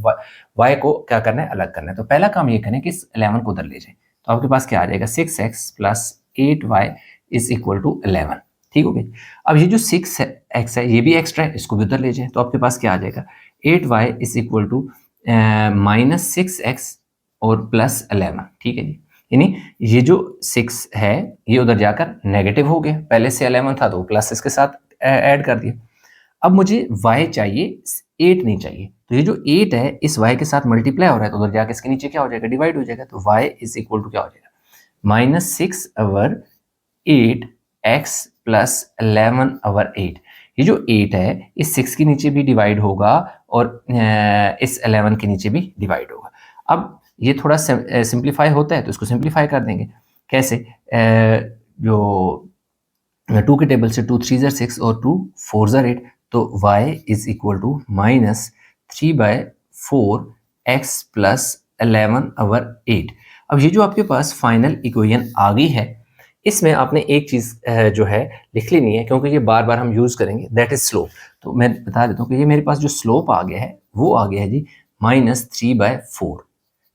S1: y को क्या करना है, अलग करना है। तो पहला काम ये करें कि इस 11 को उधर ले जाए, तो आपके पास क्या आ जाएगा, 6x + 8y = 11। ठीक हो गई। अब ये जो 6x है ये भी एक्स्ट्रा है, इसको भी उधर ले जाए, तो आपके पास क्या आ जाएगा, 8y = -6x और +11। ठीक है जी, यानी ये जो 6 है ये उधर जाकर नेगेटिव हो गया, पहले से 11 था तो प्लस इसके साथ ऐड कर दिया। अब मुझे y चाहिए, 8 नहीं चाहिए, तो ये जो 8 है इस y के साथ मल्टीप्लाई हो रहा है, तो उधर जाकर इसके नीचे क्या हो जाएगा, डिवाइड हो जाएगा। तो y = क्या हो जाएगा, -6/8x + 11/8। ये जो 8 है इस 6 के नीचे भी डिवाइड होगा और इस 11 के नीचे भी डिवाइड होगा। अब ये थोड़ा सिंप्लीफाई होता है तो इसको सिंप्लीफाई कर देंगे। कैसे, जो 2 के टेबल से 2 3 6 और 2 4 8, तो y = -3/4x + 11/8। अब ये जो आपके पास फाइनल इक्वेशन आ गई है, इसमें आपने एक चीज़ जो है लिख लेनी है, क्योंकि ये बार बार हम यूज़ करेंगे, दैट इज स्लोप। तो मैं बता देता हूँ कि ये मेरे पास जो स्लोप आ गया है वो आ गया है जी -3/4।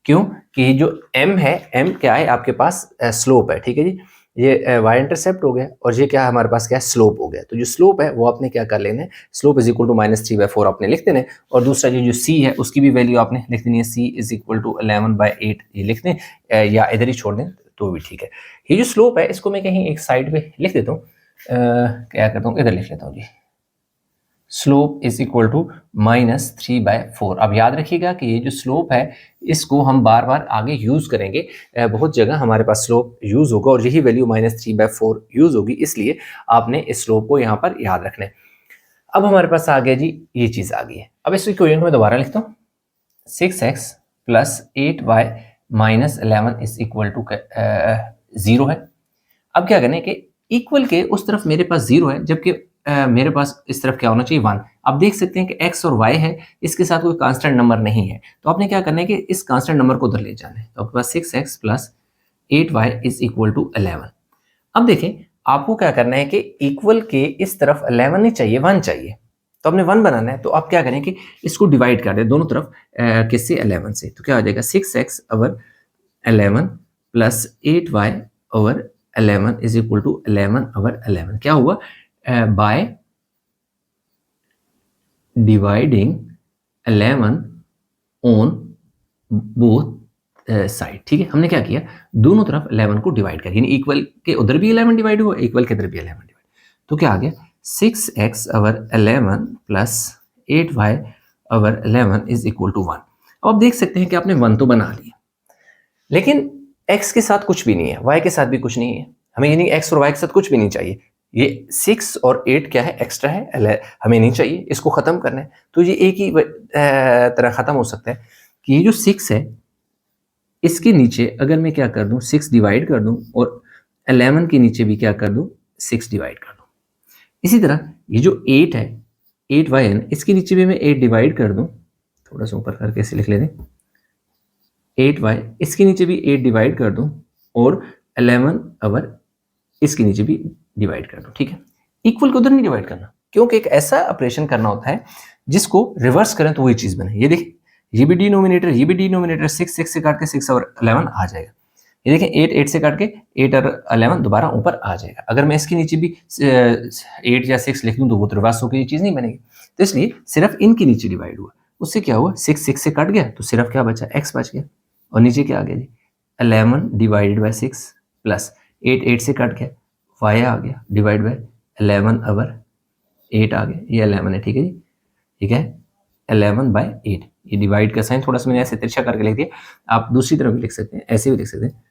S1: क्यों कि ये जो m है, m क्या है आपके पास, स्लोप है। ठीक है जी, ये y इंटरसेप्ट हो गया और ये क्या है हमारे पास, क्या है, स्लोप हो गया। तो जो स्लोप है वो आपने क्या कर लेना है, स्लोप = -3/4 आपने लिख देना है। और दूसरा जो c है उसकी भी वैल्यू आपने लिख देनी है, c = 11/8 ये लिख दें, या इधर ही छोड़ दें तो भी ठीक है। ये जो स्लोप है इसको मैं कहीं एक साइड पे लिख देता हूँ, क्या करता हूँ, इधर लिख लेता हूँ जी, स्लोप = -3/4। अब याद रखिएगा कि ये जो स्लोप है इसको हम बार बार आगे यूज़ करेंगे, बहुत जगह हमारे पास स्लोप यूज़ होगा और यही वैल्यू -3/4 यूज़ होगी, इसलिए आपने इस स्लोप को यहाँ पर याद रखना है। अब हमारे पास आ गया जी, ये चीज़ आ गई है। अब इस इक्वेशन को मैं दोबारा लिखता हूँ, 6x + 8y - 11 = 0 है। अब क्या करना है कि इक्वल के उस तरफ मेरे पास 0 है, जबकि मेरे पास इस तरफ क्या होना चाहिए, 1। अब देख सकते हैं कि x और y है, इसके साथ कोई कांस्टेंट नंबर नहीं है, तो आपने क्या करना है कि इस कांस्टेंट नंबर को उधर ले जाना है। तो आपके पास 6x + 8y = 11। अब देखें आपको क्या करना है कि इक्वल के इस तरफ 11 नहीं चाहिए, 1 चाहिए। तो हमने 1 बनाना है, तो आप क्या करें कि इसको डिवाइड कर दें दोनों तरफ किससे 11 से। तो क्या हो जाएगा 6x over 11 plus 8y over 11 is equal to 11 over 11। क्या हुआ by dividing 11 on both side. ठीक है, हमने क्या किया दोनों तरफ 11 को डिवाइड कर, यानी इक्वल के उधर भी 11 डिवाइड हुआ, इक्वल के इधर भी 11 डिवाइड। तो क्या आ गया 6x over 11 plus 8y over 11 is equal to 1। अब आप देख सकते हैं कि आपने 1 तो बना लिया, लेकिन x के साथ कुछ भी नहीं है, y के साथ भी कुछ नहीं है। हमें यानी x और y के साथ कुछ भी नहीं चाहिए। ये 6 और 8 क्या है एक्स्ट्रा है, हमें नहीं चाहिए, इसको खत्म करना है। तो ये एक ही तरह खत्म हो सकता है कि ये जो 6 है इसके नीचे अगर मैं क्या कर दूं 6 डिवाइड कर दूं और 11 के नीचे भी क्या कर दूं 6 डिवाइड कर दूं। इसी तरह ये जो 8 है 8y है ना, इसके नीचे भी मैं 8 डिवाइड कर दूं, थोड़ा सा ऊपर करके ऐसे लिख लेते हैं 8y, इसके नीचे भी 8 डिवाइड कर दूं और 11 ओवर इसके नीचे भी डिवाइड कर दूं। ठीक है, इक्वल को उधर नहीं डिवाइड करना, क्योंकि एक ऐसा ऑपरेशन करना होता है जिसको रिवर्स करें तो वही चीज बने। ये देखिए ये भी डिनोमिनेटर ये भी डिनोमिनेटर, 6 से काट के 6 और 11 आ जाएगा। ये देखें 8 से काट के 8 और 11 दोबारा ऊपर आ जाएगा। अगर मैं इसके नीचे भी 8 या 6 लिख दूं तो वो तो रिवर्स होकर ये चीज नहीं बनेगी। तो इसलिए सिर्फ इनके नीचे डिवाइड हुआ, उससे क्या हुआ 6 से कट गया तो सिर्फ क्या बचा x बच गया, और नीचे क्या आ गया जी 11 डिवाइडेड बाई 6 प्लस 8 से कट गया y आ गया डिवाइड बाई 11 ओवर 8 आ गया, ये 11 है। ठीक है जी, ठीक है 11 बाई 8। ये डिवाइड का साइन थोड़ा सा मैंने ऐसे तिरछा करके लिख दिया, आप दूसरी तरफ भी लिख सकते हैं, ऐसे भी लिख सकते हैं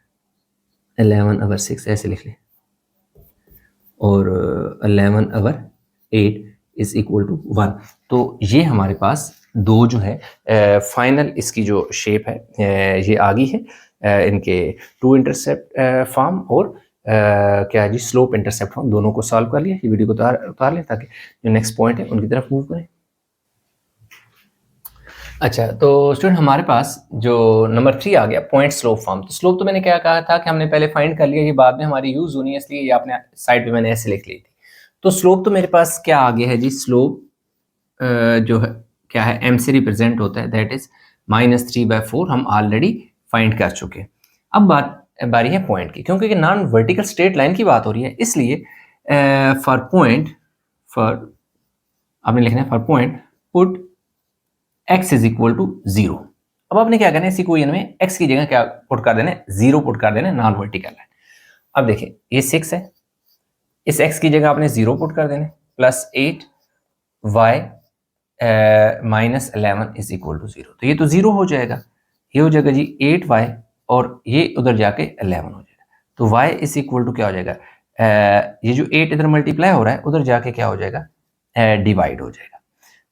S1: 11 ओवर 6 ऐसे लिख लें, और 11 ओवर 8 इज इक्वल टू 1। तो ये हमारे पास दो जो है फाइनल इसकी जो शेप है ये आ गई है इनके टू इंटरसेप्ट फॉर्म और क्या है जी स्लोप इंटरसेप्ट फॉर्म, दोनों को सॉल्व कर लिया। ये वीडियो को उतार लें ताकि जो नेक्स्ट पॉइंट है उनकी तरफ मूव करें। अच्छा, तो स्टूडेंट हमारे पास जो नंबर 3 आ गया पॉइंट स्लोप फॉर्म। तो स्लोप तो मैंने क्या कहा था कि हमने पहले फाइंड कर लिया, ये बाद में हमारी यूज होनी है, इसलिए ये आपने साइड पे मैंने ऐसे लिख ली थी। तो स्लोप तो मेरे पास क्या आ गया है जी, स्लोप जो है क्या है m से रिप्रेजेंट होता है, दैट इज -3/4 हम ऑलरेडी फाइंड कर चुके हैं। अब बारी है पॉइंट की, क्योंकि नॉन वर्टिकल स्ट्रेट लाइन की बात हो रही है, इसलिए फॉर आपने लिखना है for point put x is equal to 0। अब आपने क्या करना है, इसी क्वेश्चन में x की जगह क्या पुट कर देना है 0 पुट कर देना है, नॉन वर्टिकल लाइन। अब देखिए ये 6 है, इस x की जगह आपने 0 पुट कर देना है plus 8y minus 11 is equal to 0। तो ये तो 0 हो जाएगा, ये हो जाएगा जी 8y और ये उधर जाके 11 हो जाएगा। तो y इज इक्वल टू क्या हो जाएगा, ये जो 8 इधर मल्टीप्लाई हो रहा है उधर जाके क्या हो जाएगा डिवाइड हो जाएगा।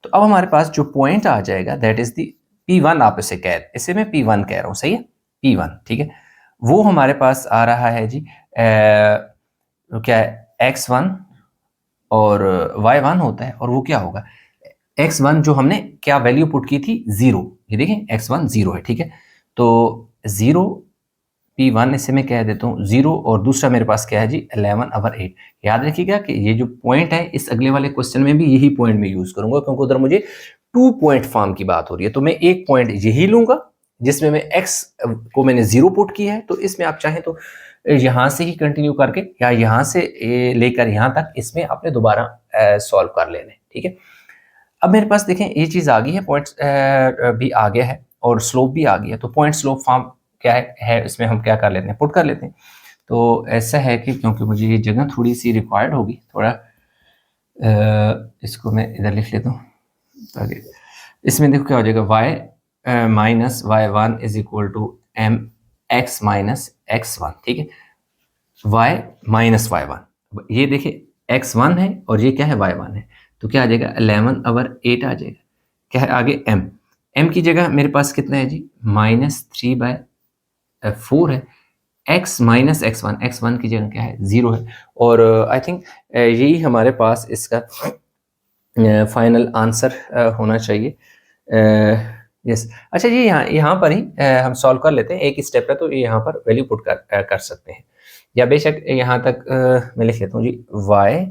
S1: तो अब हमारे पास जो पॉइंट आ जाएगा दैट इज दी P1, आप इसे मैं P1 कह रहा हूँ, सही है P1, ठीक है। वो हमारे पास आ रहा है जी क्या है x1 और y1 होता है, और वो क्या होगा x1 जो हमने क्या वैल्यू पुट की थी 0, ये देखें x1 0 है, ठीक है। तो 0 P1 इसे मैं कह देता हूँ 0, और दूसरा मेरे पास क्या है जी 11/8। याद रखिएगा कि ये जो पॉइंट है इस अगले वाले क्वेश्चन में भी यही पॉइंट मैं यूज करूंगा, क्योंकि उधर मुझे 2 पॉइंट फॉर्म की बात हो रही है। तो मैं एक पॉइंट यही लूंगा जिसमें मैं x को मैंने 0 पुट किया है, तो इसमें आप चाहें तो यहां से ही कंटिन्यू करके या यहां से लेकर यहां तक इसमें आपने दोबारा सॉल्व कर लेने, ठीक है। अब मेरे पास देखें ये चीज आ गई है, पॉइंट भी आ गया है और स्लोप भी आ गया। तो पॉइंट स्लोप फॉर्म क्या है इसमें हम क्या कर लेते हैं, पुट कर लेते हैं। तो ऐसा है कि क्योंकि मुझे ये जगह थोड़ी सी रिक्वायर्ड होगी, थोड़ा इसको मैं इधर लिख लेता हूँ ताकि इसमें देखो क्या हो जाएगा y minus y1 is equal to m x minus x1, ठीक है। y माइनस y1, ये देखिए x1 है और ये क्या है y1 है, तो क्या आ जाएगा 11/8 आ जाएगा। क्या है आगे m की जगह मेरे पास कितना है जी -3/4 है, x माइनस x1 की जगह क्या है 0 है, और आई थिंक यही हमारे पास इसका फाइनल आंसर होना चाहिए। यस अच्छा जी, यहाँ पर ही हम सॉल्व कर लेते हैं, एक स्टेप है तो ये यहाँ पर वैल्यू पुट कर सकते हैं, या बेशक यहाँ तक मैं लिख लेता हूँ जी y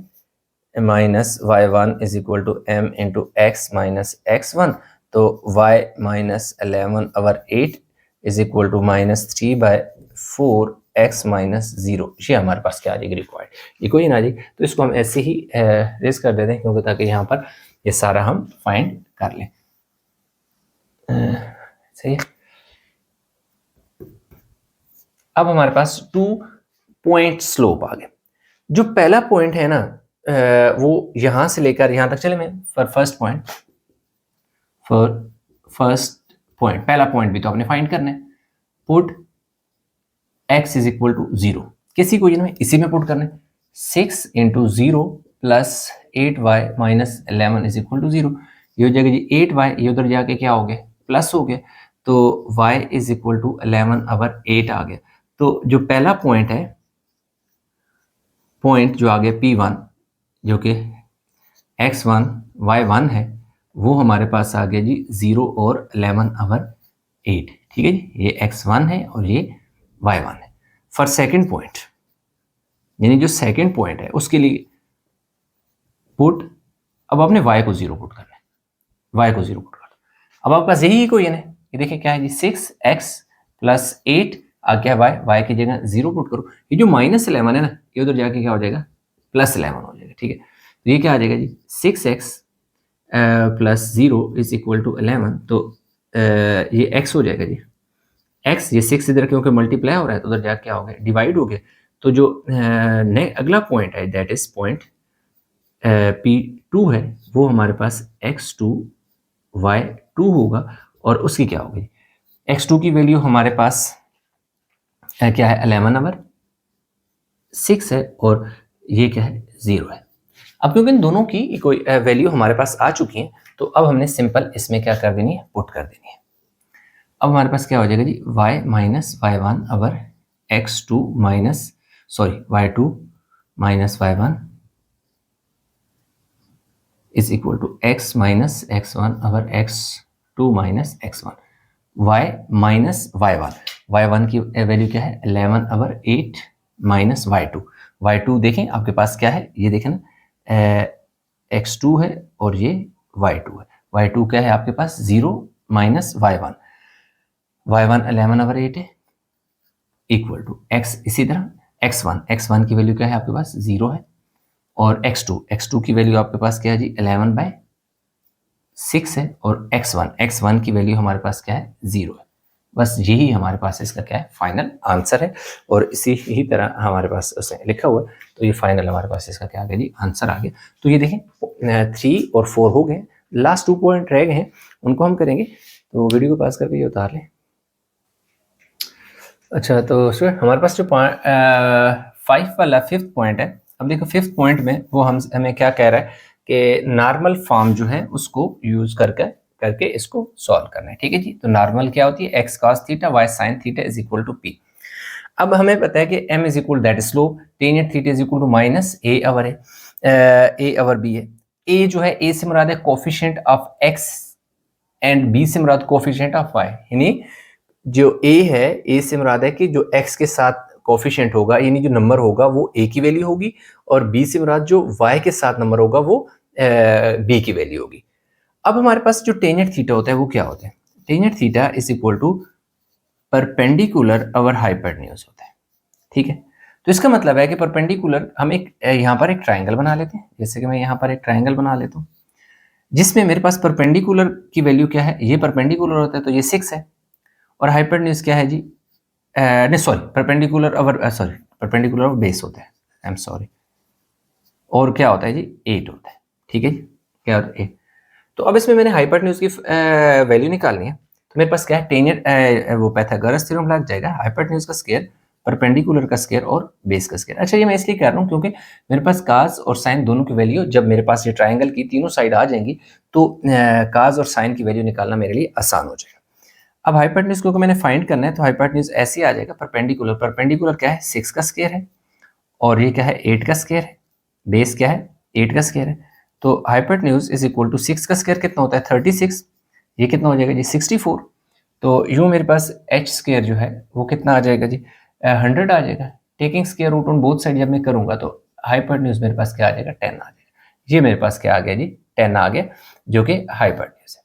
S1: minus y1 is equal to m into x minus x1, तो y minus 11/8 is equal to -3/4 x minus 0, ये हमारे पास क्या आ जाएगी रिक्वायर्ड, ये कोई ना आ जाएगी। तो इसको हम ऐसे ही रेस कर देते हैं, क्योंकि ताकि यहाँ पर ये सारा हम फाइंड कर लें। सही है। अब हमारे पास 2 पॉइंट स्लोप आ गए। जो पहला पॉइंट है ना वो यहां से लेकर यहां तक चले, मैं फर्स्ट पॉइंट पहला पॉइंट भी तो आपने फाइंड करना है। Put x is equal to 0, किसी इक्वेशन में इसी में पुट करना है। 6 into 0 plus 8y minus 11 is equal to 0, ये हो जाएगा जी 8y, ये उधर जाके क्या हो गया प्लस हो गया, तो y इज इक्वल टू 11/8 आ गया। तो जो पहला पॉइंट है, पॉइंट जो आ गया P1 जो कि x1 y1 है, वो हमारे पास आ गया जी 0 और 11/8, ठीक है जी, ये x1 है और ये y1 है। फॉर सेकंड पॉइंट, यानी जो सेकंड पॉइंट है उसके लिए पुट, अब आपने y को 0 पुट करना है, y को 0 पुट करना। अब आपके पास यही इक्वेशन है, ये देखिए क्या है जी 6x प्लस 8 आ गया y की जगह 0 पुट करो, ये जो -11 है ना, ये उधर जाके क्या हो जाएगा +11 हो जाएगा, ठीक है। तो ये क्या आ जाएगा जी 6x plus 0 is equal to 11, तो ये x हो जाएगा जी x, ये 6 इधर क्योंकि मल्टीप्लाई हो रहा है तो उधर जाके क्या हो गया डिवाइड हो गया। तो जो अगला पॉइंट है दैट इज पॉइंट P2 है, वो हमारे पास x2 y2 होगा, और उसकी क्या होगी x2 की वैल्यू हमारे पास क्या है 11/6 है, और ये क्या है 0 है। अब क्योंकि इन दोनों की कोई वैल्यू हमारे पास आ चुकी है, तो अब हमने सिंपल इसमें क्या कर देनी है पुट कर देनी है। अब हमारे पास क्या हो जाएगा जी y minus y1/x2 minus y2 minus y1 is equal to x minus x1/x2 minus x1, y minus y1 की वैल्यू क्या है 11/8 माइनस y2 देखें आपके पास क्या है, ये देखें ना x2 है और ये y2 है, y2 क्या है आपके पास 0 माइनस y1 11/8 है इक्वल टू x, इसी तरह x1 की वैल्यू क्या है आपके पास 0 है, और x2 की वैल्यू आपके पास क्या है जी 11/6 है, और x1 की वैल्यू हमारे पास क्या है 0 है। बस यही हमारे पास इसका क्या है फाइनल आंसर है, और इसी ही तरह हमारे पास उसने लिखा हुआ है, तो ये फाइनल हमारे पास इसका क्या आ गया जी आंसर आ गया। तो ये देखें 3 और 4 हो गए, लास्ट 2 पॉइंट रह गए हैं, उनको हम करेंगे। तो वीडियो को पास करके ये उतार लें। अच्छा, तो स्टूडेंट हमारे पास जो 5 वाला 5th पॉइंट है, अब देखो 5th पॉइंट में वो हमें क्या कह रहा है कि नॉर्मल फॉर्म जो है उसको यूज करके इसको सॉल्व करना है, ठीक है जी। तो नॉर्मल क्या होती है x cos theta y sin theta is equal to p। अब हमें पता है कि m is equal that slope tangent theta is equal to minus a over b है। a जो है a से मुराद है coefficient of x and b से मुराद कोफिशिएंट ऑफ y, यानी जो a है a से मुराद है कि जो x के साथ कोफिशिएंट होगा, यानी जो नंबर होगा वो a की वैल्यू होगी, और b से मुराद जो y के साथ नंबर होगा वो b की वैल्यू होगी। अब हमारे पास जो टेंजेंट थीटा होता है वो क्या होता है, tangent theta is equal to perpendicular over hypotenuse होता है, ठीक है। तो इसका मतलब है कि परपेंडिकुलर, हम एक यहाँ पर एक ट्राइंगल बना लेते हैं, जैसे कि मैं यहाँ पर एक ट्राइंगल बना लेता हूँ जिसमें मेरे पास परपेंडिकुलर की वैल्यू क्या है, ये परपेंडिकुलर होता है तो ये 6 है, और हाइपोटेन्यूज क्या है जी नहीं सॉरी परपेंडिकुलर ओवर बेस होता है, आई एम सॉरी, और क्या होता है जी 8 होता है, ठीक है जी, क्या होता है 8। तो अब इसमें मैंने हाइपोटेन्यूज की वैल्यू निकालनी है, तो मेरे पास क्या है टेंजेंट वो पाइथागोरस थ्योरम लग जाएगा, हाइपोटेन्यूज का स्क्वायर, परपेंडिकुलर का स्क्वायर और बेस का स्क्वायर। अच्छा, ये मैं इसलिए कर रहा हूँ क्योंकि मेरे पास काज और साइन दोनों की वैल्यू, जब मेरे पास ये ट्राइंगल की तीनों साइड आ जाएंगी तो काज और साइन की वैल्यू निकालना मेरे लिए आसान हो जाएगा। अब हाइपोटेन्यूज को मैंने फाइंड करना है, तो हाइपोटेन्यूज ऐसे आ जाएगा परपेंडिकुलर क्या है 6 का स्क्वायर है, और ये क्या है 8 का स्क्वायर है, बेस क्या है 8 का स्क्वायर है। तो हाइपोटेन्यूज इज इक्वल टू 6 का स्क्वायर कितना होता है 36, ये कितना हो जाएगा जी 64। तो यूँ मेरे पास h स्क्वायर जो है वो कितना आ जाएगा जी 100 आ जाएगा। Taking square root on both side जब मैं करूँगा तो हाइपोटेन्यूज मेरे पास क्या आ जाएगा 10 आ जाएगा। ये मेरे पास क्या आ गया जी, 10 आ गया, जो कि हाइपोटेन्यूज है।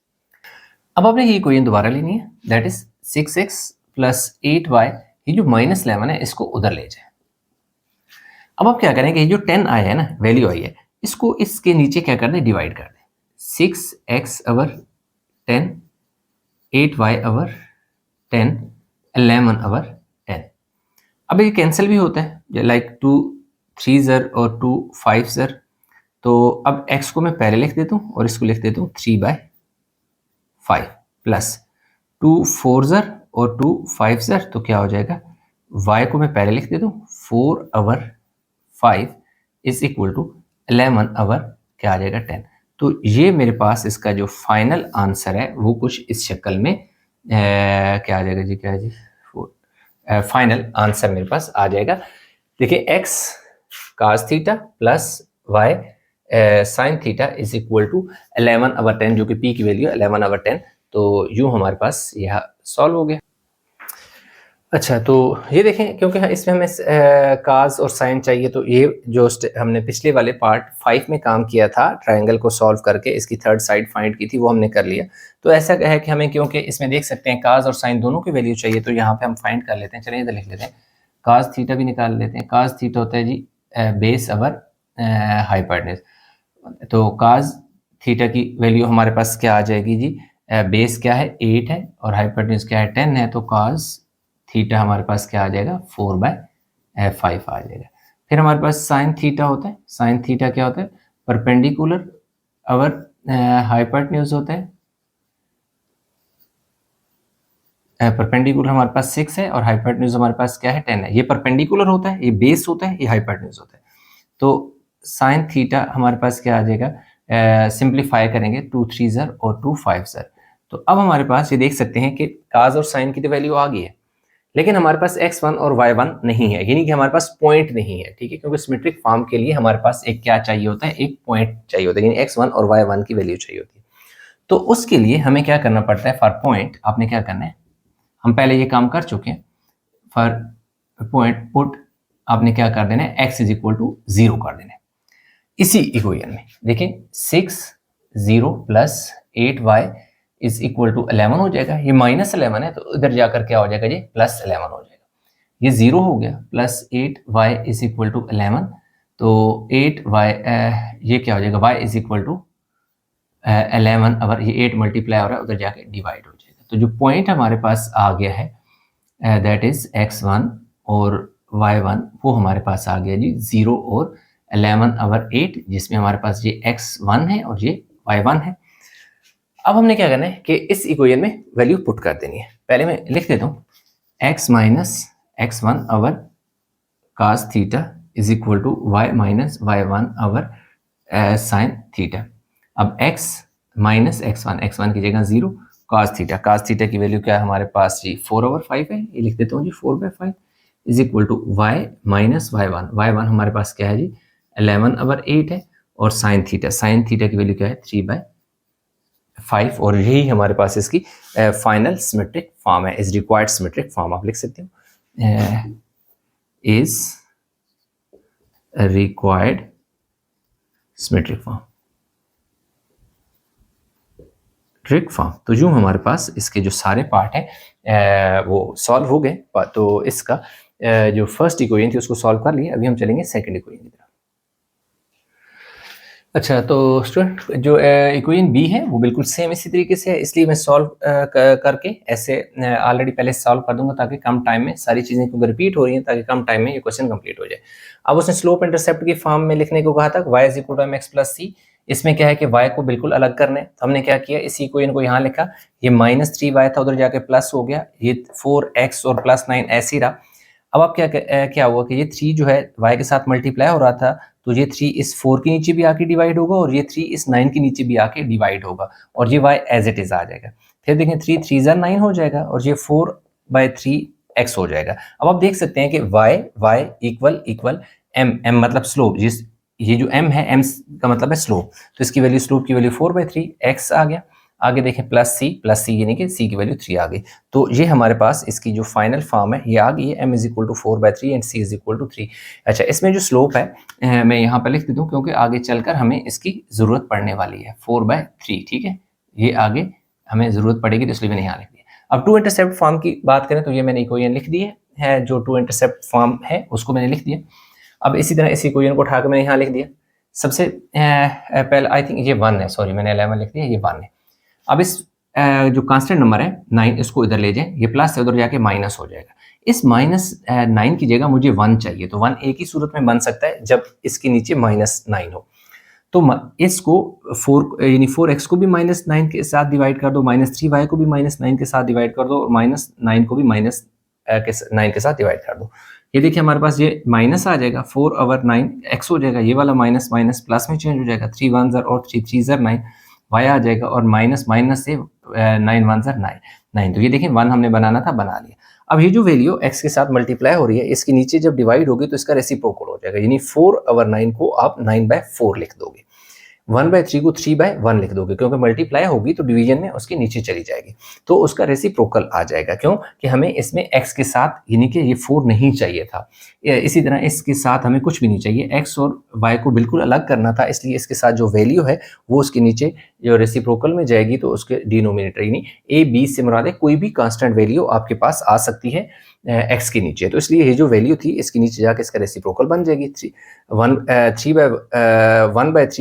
S1: अब आपने ये इक्वेशन दोबारा लेनी है, that is 6x plus 8y, ये जो -11 है इसको उधर ले जाए। अब आप क्या करेंगे, ये जो 10 आया है ना, वैल्यू आई है, इसको इसके नीचे क्या कर दें, डिवाइड कर दें। 6x अवर 10, 8y अवर 10, 11 अवर 10। अब ये कैंसिल भी होता है, लाइक 2 3 ज़र और 2 5 ज़र। तो अब x को मैं पहले लिख देता हूँ और इसको लिख देता हूँ 3/5 प्लस 2 4 ज़र और 2 5 ज़र, तो क्या हो जाएगा, y को मैं पहले लिख देता हूँ 4 अवर 5 इज इक्वल टू 11 अवर क्या आ जाएगा 10। तो ये मेरे पास इसका जो फाइनल आंसर है वो कुछ इस शक्ल में क्या आ जाएगा जी, क्या है जी, फाइनल आंसर मेरे पास आ जाएगा। देखिए x cos theta plus y sin theta is equal to 11 over 10, जो कि p की वैल्यू 11 अवर 10। तो यूं हमारे पास यह सॉल्व हो गया। अच्छा, तो ये देखें, क्योंकि इसमें हमें काज और साइन चाहिए, तो ये जो हमने पिछले वाले पार्ट 5 में काम किया था, ट्रायंगल को सॉल्व करके इसकी थर्ड साइड फाइंड की थी, वो हमने कर लिया। तो ऐसा है कि हमें, क्योंकि इसमें देख सकते हैं काज और साइन दोनों की वैल्यू चाहिए, तो यहाँ पे हम फाइंड कर लेते हैं। चलिए इधर लिख लेते हैं, काज थीटा भी निकाल लेते हैं। काज थीटा होता है जी बेस अवर हाइपोटेन्यूज। तो काज थीटा की वैल्यू हमारे पास क्या आ जाएगी जी, बेस क्या है 8 है और हाइपोटेन्यूज क्या है 10 है, तो काज थीटा हमारे पास क्या आ जाएगा 4/5 आ जाएगा। फिर हमारे पास साइन थीटा होता है। साइन थीटा क्या होता है, परपेंडिकुलर अवर हाइपोटेन्यूज होता है। परपेंडिकुलर हमारे पास 6 है और हाइपोटेन्यूज हमारे पास क्या है 10 है। ये परपेंडिकुलर होता है, ये बेस होता है, ये हाइपोटेन्यूज होता है। तो साइन थीटा हमारे पास क्या आ जाएगा, सिंप्लीफाई करेंगे 2 3 ज़र और 2 5 ज़र। तो अब हमारे पास ये देख सकते हैं कि काज और साइन की तो वैल्यू आ गई है, लेकिन हमारे पास x1 और y1 नहीं है, यानी कि हमारे पास पॉइंट नहीं है, ठीक है, क्योंकि सिमेट्रिक फॉर्म के लिए हमारे पास एक क्या चाहिए होता है, एक पॉइंट चाहिए होता है, यानी x1 और y1 की वैल्यू चाहिए होती है। तो उसके लिए हमें क्या करना पड़ता है, फॉर पॉइंट आपने क्या करना है, हम पहले ये काम कर चुके हैं। फॉर पॉइंट पुट आपने क्या कर देना है, x इज इक्वल टू 0 कर देना है। इसी इक्वेशन में देखें 6 0 plus 8y is equal to 11 हो जाएगा। ये -11 है, तो इधर जाकर क्या हो जाएगा जी, +11 हो जाएगा। ये 0 हो गया, plus 8y is equal to 11, तो 8y ये क्या हो जाएगा, y इज इक्वल टू 11 अवर, ये 8 मल्टीप्लाई हो रहा है, उधर जाके डिवाइड हो जाएगा। तो जो पॉइंट हमारे पास आ गया है दैट इज x1 और y1, वो हमारे पास आ गया जी 0 और 11 अवर 8, जिसमें हमारे पास ये x1 है और ये y1 है। अब हमने क्या करना है कि इस इक्वेशन में वैल्यू पुट कर देनी है। पहले मैं लिख देता हूँ x minus x1 over cos theta is equal to y minus y1 over sine theta. अब x माइनस x1 की जगह 0, cos थीटा की वैल्यू क्या है हमारे पास जी 4/5 है, ये लिख देता हूँ जी 4/5 is equal to y minus y1 हमारे पास क्या है जी 11/8 है, और साइन थीटा की वैल्यू क्या है 3/5, और यही हमारे पास इसकी फाइनल सिमेट्रिक फॉर्म है, इज रिक्वायर्ड सिमेट्रिक फॉर्म आप लिख सकते हो, is required symmetric form, trick form. तो यूं हमारे पास इसके जो सारे पार्ट हैं वो सॉल्व हो गए। तो इसका जो फर्स्ट इक्वेशन थी उसको सॉल्व कर लिया। अभी हम चलेंगे सेकंड इक्वेशन की तरफ। अच्छा, तो स्टूडेंट जो इक्वेशन बी है वो बिल्कुल सेम इसी तरीके से है, इसलिए मैं सॉल्व करके ऐसे ऑलरेडी पहले सॉल्व कर दूंगा, ताकि कम टाइम में सारी चीज़ें क्योंकि रिपीट हो रही हैं, ताकि कम टाइम में ये क्वेश्चन कंप्लीट हो जाए। अब उसने स्लोप इंटरसेप्ट की फॉर्म में लिखने को कहा था, y is equal to mx plus C. इसमें क्या है कि y को बिल्कुल अलग करना है, तो हमने क्या किया, इसी इक्वेशन को यहाँ लिखा, ये -3y था, उधर जाके प्लस हो गया, ये 4x और +9 ऐसे ही रहा। अब आप क्या हुआ कि ये 3 जो है y के साथ मल्टीप्लाई हो रहा था, तो ये 3 इस 4 के नीचे भी आके डिवाइड होगा और ये 3 इस 9 के नीचे भी आके डिवाइड होगा, और ये y एज इट इज आ जाएगा। फिर देखें 3 3 ज़ा 9 हो जाएगा और ये 4/3 x हो जाएगा। अब आप देख सकते हैं कि y इक्वल m मतलब स्लोप, ये जो m है, m का मतलब है स्लोप, तो इसकी वैल्यू, स्लोप की वैल्यू 4/3 x आ गया। आगे देखें प्लस सी यानी कि सी की वैल्यू 3 आ गई। तो ये हमारे पास इसकी जो फाइनल फॉर्म है ये आ गई है, m is equal to 4/3 and c is equal to 3। अच्छा, इसमें जो स्लोप है मैं यहाँ पर लिख देता हूँ क्योंकि आगे चलकर हमें इसकी ज़रूरत पड़ने वाली है, 4/3, ठीक है, ये आगे हमें ज़रूरत पड़ेगी, तो इसलिए मैंने यहाँ लिख दिया। अब टू इंटरसेप्ट फॉर्म की बात करें तो ये मैंने इक्वेशन लिख दी है, जो टू इंटरसेप्ट फॉर्म है उसको मैंने लिख दिया। अब इसी तरह इस इक्वेशन को उठाकर मैंने यहाँ लिख दिया। सबसे पहले आई थिंक ये 1 है, सॉरी मैंने 11 लिख दिया, ये 1 है। अब इस जो कांस्टेंट नंबर है 9, इसको इधर ले जाएं, ये प्लस है उधर जाके माइनस हो जाएगा। इस -9 की जगह मुझे 1 चाहिए, तो 1 एक ही सूरत में बन सकता है जब इसके नीचे -9 हो। तो इसको 4 यानी 4x को भी -9 के साथ डिवाइड कर दो, -3y को भी -9 के साथ डिवाइड कर दो, और -9 को भी -9 के साथ डिवाइड कर दो। ये देखिए हमारे पास ये माइनस आ जाएगा, 4/9 x हो जाएगा, ये वाला माइनस माइनस प्लस में चेंज हो जाएगा, 3 1 ज़र और 3 3 ज़र 9, y आ जाएगा, और माइनस माइनस से 9 1 ज़र 9। तो ये देखिए 1 हमने बनाना था, बना लिया। अब ये जो वैल्यू x के साथ मल्टीप्लाई हो रही है, इसके नीचे जब डिवाइड होगी तो इसका रेसिप्रोकल हो जाएगा, यानी 4/9 को आप 9/4 लिख दोगे, 1/3 को 3/1 लिख दोगे, क्योंकि मल्टीप्लाई होगी तो डिवीजन में उसके नीचे चली जाएगी, तो उसका रेसिप्रोकल आ जाएगा। क्यों कि हमें इसमें x के साथ यानी कि ये 4 नहीं चाहिए था, इसी तरह इसके साथ हमें कुछ भी नहीं चाहिए, x और y को बिल्कुल अलग करना था, इसलिए इसके साथ जो वैल्यू है वो उसके नीचे जो रेसिप्रोकल में जाएगी, तो उसके डिनोमिनेटर यानी a b से मुराद है कोई भी कांस्टेंट वैल्यू आपके पास आ सकती है x के नीचे, तो इसलिए ये जो वैल्यू थी इसके नीचे जाके इसका रेसिप्रोकल बन जाएगी, 1/3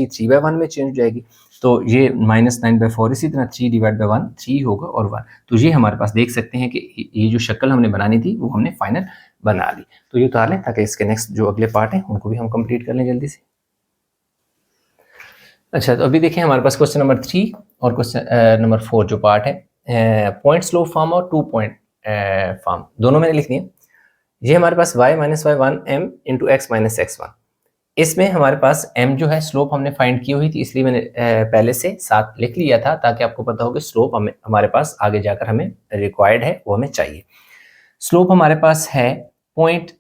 S1: 3/1 में चेंज हो जाएगी, तो ये -9/4, इसी तरह 3/1 3 होगा और 1। तो ये हमारे पास देख सकते हैं कि ये जो शक्ल हमने बनानी थी वो हमने फाइनल बना ली। तो ये उतार लें ताकि इसके नेक्स्ट जो अगले पार्ट हैं उनको भी हम कंप्लीट कर लें जल्दी से। अच्छा, तो अभी देखें हमारे पास क्वेश्चन नंबर 3 और क्वेश्चन नंबर 4 जो पार्ट है, पॉइंट स्लोप फॉर्म और 2 पॉइंट फॉर्म दोनों मैंने लिख दिए। ये हमारे पास y - y1 m into x - x1, इसमें हमारे पास m जो है स्लोप हमने फाइंड की हुई थी, इसलिए मैंने पहले से साथ लिख लिया था ताकि आपको पता हो कि स्लोप हमारे पास आगे जाकर हमें रिक्वायर्ड है, वो हमें चाहिए। स्लोप हमारे पास है, पॉइंट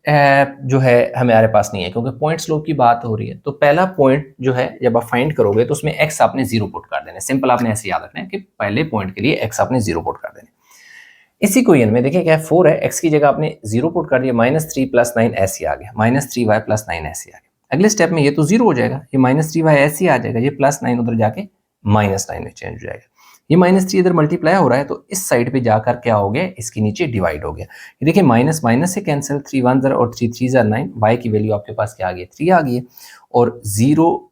S1: जो है हमारे पास नहीं है, क्योंकि पॉइंट स्लोप की बात हो रही है। तो पहला पॉइंट जो है जब आप फाइंड करोगे तो उसमें x आपने 0 पुट कर देना है। सिंपल आपने ऐसे याद रखना है कि पहले पॉइंट के लिए x आपने 0 पुट कर देना है। इसी क्वेश्चन में देखिए क्या है, 4 है, x की जगह आपने 0 पुट कर दिया, -3 + 9 ऐसे आ गया, -3y + 9 ऐसे आ गया। अगले स्टेप में ये तो 0 हो जाएगा, ये -3y ऐसे आ जाएगा, ये +9 उधर जाके -9 में चेंज हो जाएगा। ये -3 इधर मल्टीप्लाई हो रहा है, तो इस साइड पे जाकर क्या हो गया, इसके नीचे डिवाइड हो गया। ये देखिए माइनस माइनस से कैंसिल, 3 1 ज़र और 3 3 ज़र 9, y की वैल्यू आपके पास क्या आ गई, 3 आ गई है, और 0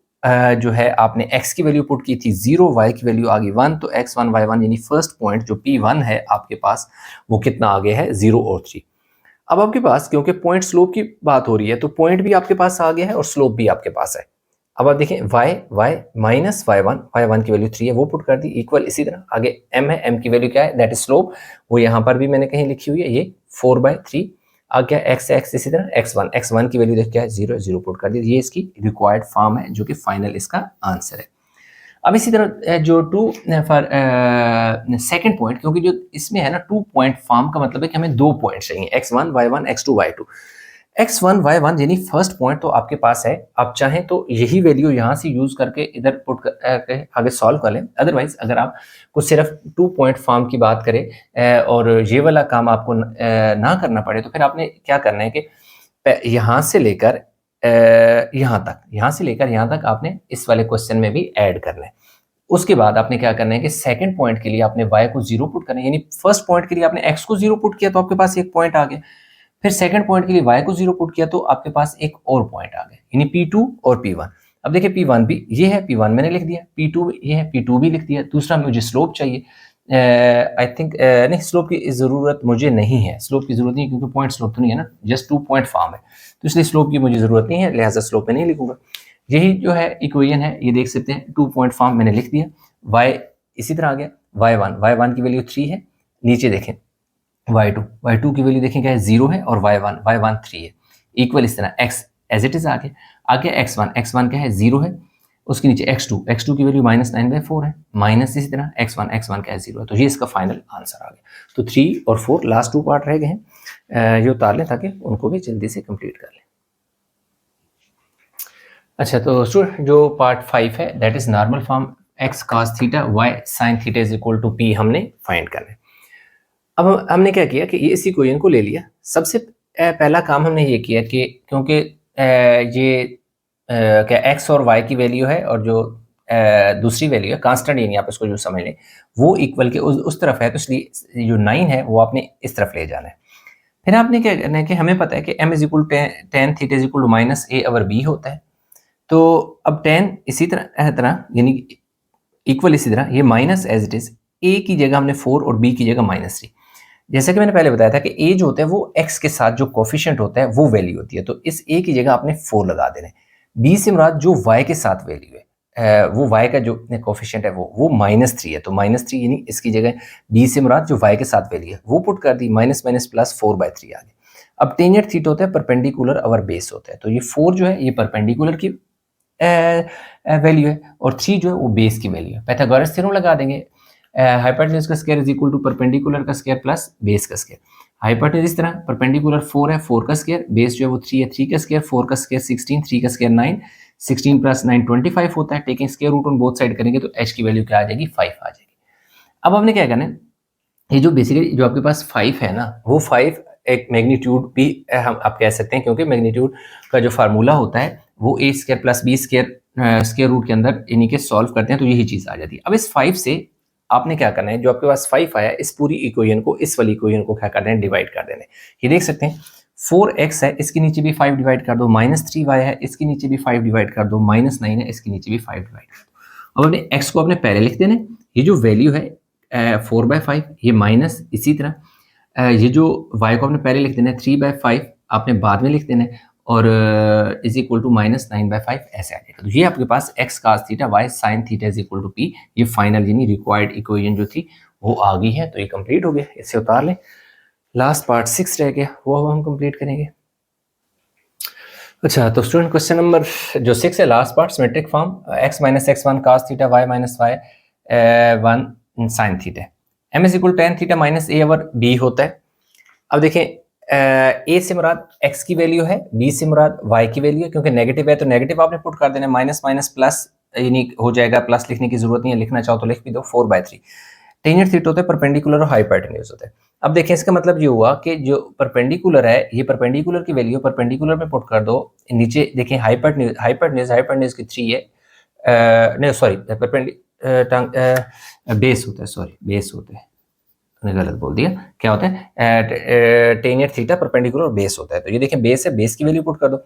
S1: जो है आपने x की वैल्यू पुट की थी 0, y की वैल्यू आ गई 1, तो x1 y1 यानी फर्स्ट पॉइंट जो P1 है आपके पास वो कितना आ गया है, 0 और 3। अब आपके पास क्योंकि पॉइंट स्लोप की बात हो रही है तो पॉइंट भी आपके पास आ गया है और स्लोप भी आपके पास है। अब आप देखें y माइनस y1 की वैल्यू 3 है, वो पुट कर दी, इक्वल इसी तरह आगे m है, m की वैल्यू क्या है, दैट इज स्लोप, वो यहाँ पर भी मैंने कहीं लिखी हुई है, ये 4/3 आ गया, x इसी तरह x1 की वैल्यू देख क्या है 0 पुट कर दी। ये इसकी रिक्वायर्ड फॉर्म है जो कि फाइनल इसका आंसर है। अब इसी तरह जो सेकंड पॉइंट, क्योंकि जो इसमें है ना 2 पॉइंट फॉर्म का मतलब है कि हमें 2 पॉइंट चाहिए, x1 y1 x2 y2। x1 y1 यानी फर्स्ट पॉइंट तो आपके पास है, आप चाहें तो यही वैल्यू यहाँ से यूज करके इधर पुट करके आगे सॉल्व कर लें। अदरवाइज अगर आप कुछ सिर्फ 2 पॉइंट फॉर्म की बात करें और ये वाला काम आपको ना करना पड़े, तो फिर आपने क्या करना है कि यहाँ से लेकर यहाँ तक आपने इस वाले क्वेश्चन में भी ऐड करना है। उसके बाद आपने क्या करना है कि सेकंड पॉइंट के लिए आपने y को 0 पुट करना है, यानी फर्स्ट पॉइंट के लिए आपने x को 0 पुट किया तो आपके पास एक पॉइंट आ गया, फिर सेकंड पॉइंट के लिए y को 0 पुट किया तो आपके पास एक और पॉइंट आ गया, यानी P2 और P1। अब देखिए P1 भी ये है, P1 मैंने लिख दिया, P2 ये है, P2 भी लिख दिया। दूसरा मुझे स्लोप चाहिए, आई थिंक नहीं, स्लोप की ज़रूरत मुझे नहीं है, स्लोप की ज़रूरत नहीं क्योंकि पॉइंट स्लोप तो नहीं है ना, जस्ट 2 पॉइंट फॉर्म है, तो इसलिए स्लोप की मुझे ज़रूरत नहीं है, लिहाजा स्लोप में नहीं लिखूंगा। यही जो है इक्वेशन है, ये देख सकते हैं 2 पॉइंट फॉर्म मैंने लिख दिया। y इसी तरह आ गया, y1 की वैल्यू 3 है, नीचे देखें y2 की वैल्यू देखें क्या है 0 है, और y1 3 है, इक्वल इस तरह x एज इट इज आ गया x1 क्या है 0 है, उसके नीचे x2 की वैल्यू -9/4 है, माइनस इसी तरह x1 क्या है 0 है, तो ये इसका फाइनल आंसर आ गया। तो 3 और 4 लास्ट 2 पार्ट रह गए हैं, ये उतार लें ताकि उनको भी जल्दी से कंप्लीट कर लें। अच्छा, तो स्टूडेंट जो पार्ट 5 है that is normal form x cos theta y sine theta is equal to p हमने फाइंड करना है। अब हमने क्या किया कि इस इक्वेशन को ले लिया। सबसे पहला काम हमने ये किया कि क्योंकि ये क्या एक्स और वाई की वैल्यू है और जो दूसरी वैल्यू है कांस्टेंट, यानी आप इसको जो समझ लें वो इक्वल के उस तरफ है, तो इसलिए जो 9 है वो आपने इस तरफ ले जाना है। फिर आपने क्या करना है कि हमें पता है कि m is equal tan theta is equal to minus A over B होता है। तो अब टेन इसी तरह यानी इक्वल इसी तरह ये माइनस एज इट इज, ए की जगह हमने 4 और बी की जगह -3। जैसा कि मैंने पहले बताया था कि ए जो होता है वो एक्स के साथ जो कोफिशिएंट होता है वो वैल्यू होती है, तो इस ए की जगह आपने 4 लगा देना है। बी से मुराद जो वाई के साथ वैल्यू है, वो वाई का जो कोफिशिएंट है वो -3 है, तो -3 यानी इसकी जगह बी से मुराद जो वाई के साथ वैल्यू है वो पुट कर दी, माइनस माइनस प्लस 4/3 आ गई। अब टेंजेंट थीटा होता है परपेंडिकुलर ओवर बेस होता है, तो ये 4 जो है ये परपेंडिकुलर की वैल्यू है और 3 जो है वो बेस की वैल्यू है। पाइथागोरस थ्योरम लगा देंगे, हाइपोटेन्यूज का square is equal to perpendicular का स्क्वायर प्लस बेस का स्क्वायर। हाइपोटेन्यूज इस तरह परपेंडिकुलर 4 है, 4 का स्क्वायर, बेस जो है वो 3 है, 3 का स्क्वायर, 4 का स्क्वायर 16, 3 का स्क्वायर 9, 16 प्लस 9 25 होता है। Taking square root on both side करेंगे तो h की वैल्यू क्या आ जाएगी, 5 आ जाएगी। अब हमने क्या करना है, ये जो बेसिकली जो आपके पास 5 है ना, वो 5 एक मैग्नीट्यूड भी हम आप कह सकते हैं, क्योंकि मैग्नीट्यूड का जो फार्मूला होता है वो a square plus B square square root के अंदर इन्हीं के सॉल्व करते हैं, तो यही चीज़ आ जाती है। अब इस 5 से आपने क्या करना है, जो आपके पास 5 आया इस पूरी इक्वेशन को इस वाली इक्वेशन को क्या करना है, डिवाइड कर देना है। ये देख सकते हैं 4x है, इसके नीचे भी 5 डिवाइड कर दो, -3y है, इसके नीचे भी 5 डिवाइड कर दो, -9 है, इसके नीचे भी 5 डिवाइड कर दो। अब अपने x को आपने पहले लिख देना है, ये जो वैल्यू है 4/5, ये माइनस इसी तरह ये जो y को आपने पहले लिख देना है 3/5 आपने बाद में लिख देना है और इज इक्वल टू -9/5 ऐसे आ जाएगा। तो ये आपके पास x cos theta y sin theta is equal to p, ये फाइनल यानी रिक्वायर्ड इक्वेशन जो थी वो आ गई है। तो ये कंप्लीट हो गया, इसे उतार लें। लास्ट पार्ट 6 रह गया, वो हम कंप्लीट करेंगे। अच्छा, तो स्टूडेंट क्वेश्चन नंबर जो 6 है, last part, symmetric form x - x1 cos theta y - y1 sin theta, m is equal tan theta minus a over b होता है। अब देखें a से मुराद x की वैल्यू है, b से मुराद y की वैल्यू है, क्योंकि नेगेटिव है तो नेगेटिव आपने पुट कर देना, माइनस माइनस प्लस यानी हो जाएगा, प्लस लिखने की जरूरत नहीं है, लिखना चाहो तो लिख भी दो 4/3। टेंजेंट थीटा होता है परपेंडिकुलर और हाइपोटेन्यूज होता है। अब देखें इसका मतलब ये हुआ कि जो परपेंडिकुलर है ये परपेंडिकुलर की वैल्यू परपेंडिकुलर में पुट कर दो, नीचे देखें हाइपोटेन्यूज की 3 है, नहीं सॉरी बेस होता है, सॉरी बेस होता है, मैंने गलत बोल दिया, क्या होता है टेंजेंट थीटा परपेंडिकुलर और बेस होता है। तो ये देखें बेस है, बेस की वैल्यू पुट कर दो,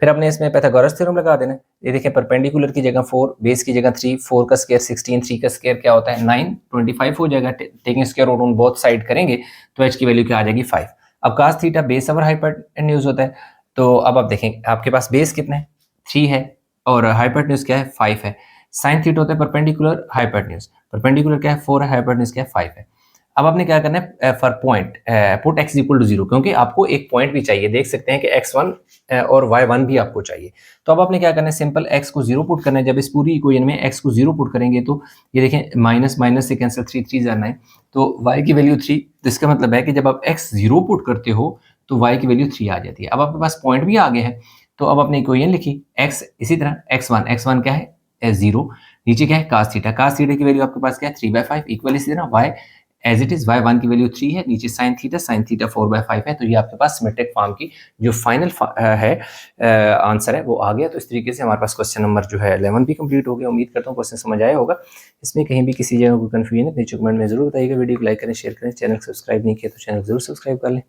S1: फिर अपने इसमें पाइथागोरस थ्योरम लगा देना। ये देखें परपेंडिकुलर की जगह 4, बेस की जगह 3, 4 का स्क्वायर 16, 3 का स्क्वायर क्या होता है 9, 25 हो जाएगा। Taking square root on both side करेंगे तो h की वैल्यू क्या आ जाएगी 5। अब cos theta base over hypotenuse होता है, तो अब आप देखें आपके पास बेस कितना है 3 है और हाइपोटेन्यूज क्या है 5 है। साइन थीटा होता है परपेंडिकुलर हाइपोटेन्यूज, परपेंडिकुलर क्या है 4 है, हाइपोटेन्यूज क्या है 5 है। अब आपने क्या करना है for point put x equal to 0, क्योंकि आपको एक पॉइंट भी चाहिए, देख सकते हैं कि x1 और y1 भी आपको चाहिए। तो अब आपने क्या करना है, सिंपल x को 0 पुट करना है। जब इस पूरी इक्वेशन में x को 0 पुट करेंगे तो ये देखें माइनस माइनस से कैंसिल, 3 3 जा 9, तो y की वैल्यू 3, तो इसका मतलब है कि जब आप x 0 पुट करते हो तो y की वैल्यू 3 आ जाती है। अब आपके पास पॉइंट भी आ गए हैं, तो अब अपनी इक्वेशन लिखी x इसी तरह x1 क्या है 0, नीचे क्या है cos थीटा की वैल्यू आपके पास क्या है 3/5, इक्वल इसी तरह y as it is y1 की वैल्यू 3 है, नीचे sin थीटा 4/5 है। तो ये आपके पास सिमेट्रिक फॉर्म की जो फाइनल है आंसर है वो आ गया। तो इस तरीके से हमारे पास क्वेश्चन नंबर जो है 11 भी कंप्लीट हो गया। उम्मीद करता हूँ क्वेश्चन समझ आया होगा। इसमें कहीं भी किसी जगह कोई कन्फ्यूजन है नीचे कमेंट में जरूर बताइएगा। वीडियो को लाइक करें, शेयर करें, चैनल सब्सक्राइब नहीं किया तो चैनल जरूर सब्सक्राइब कर लें।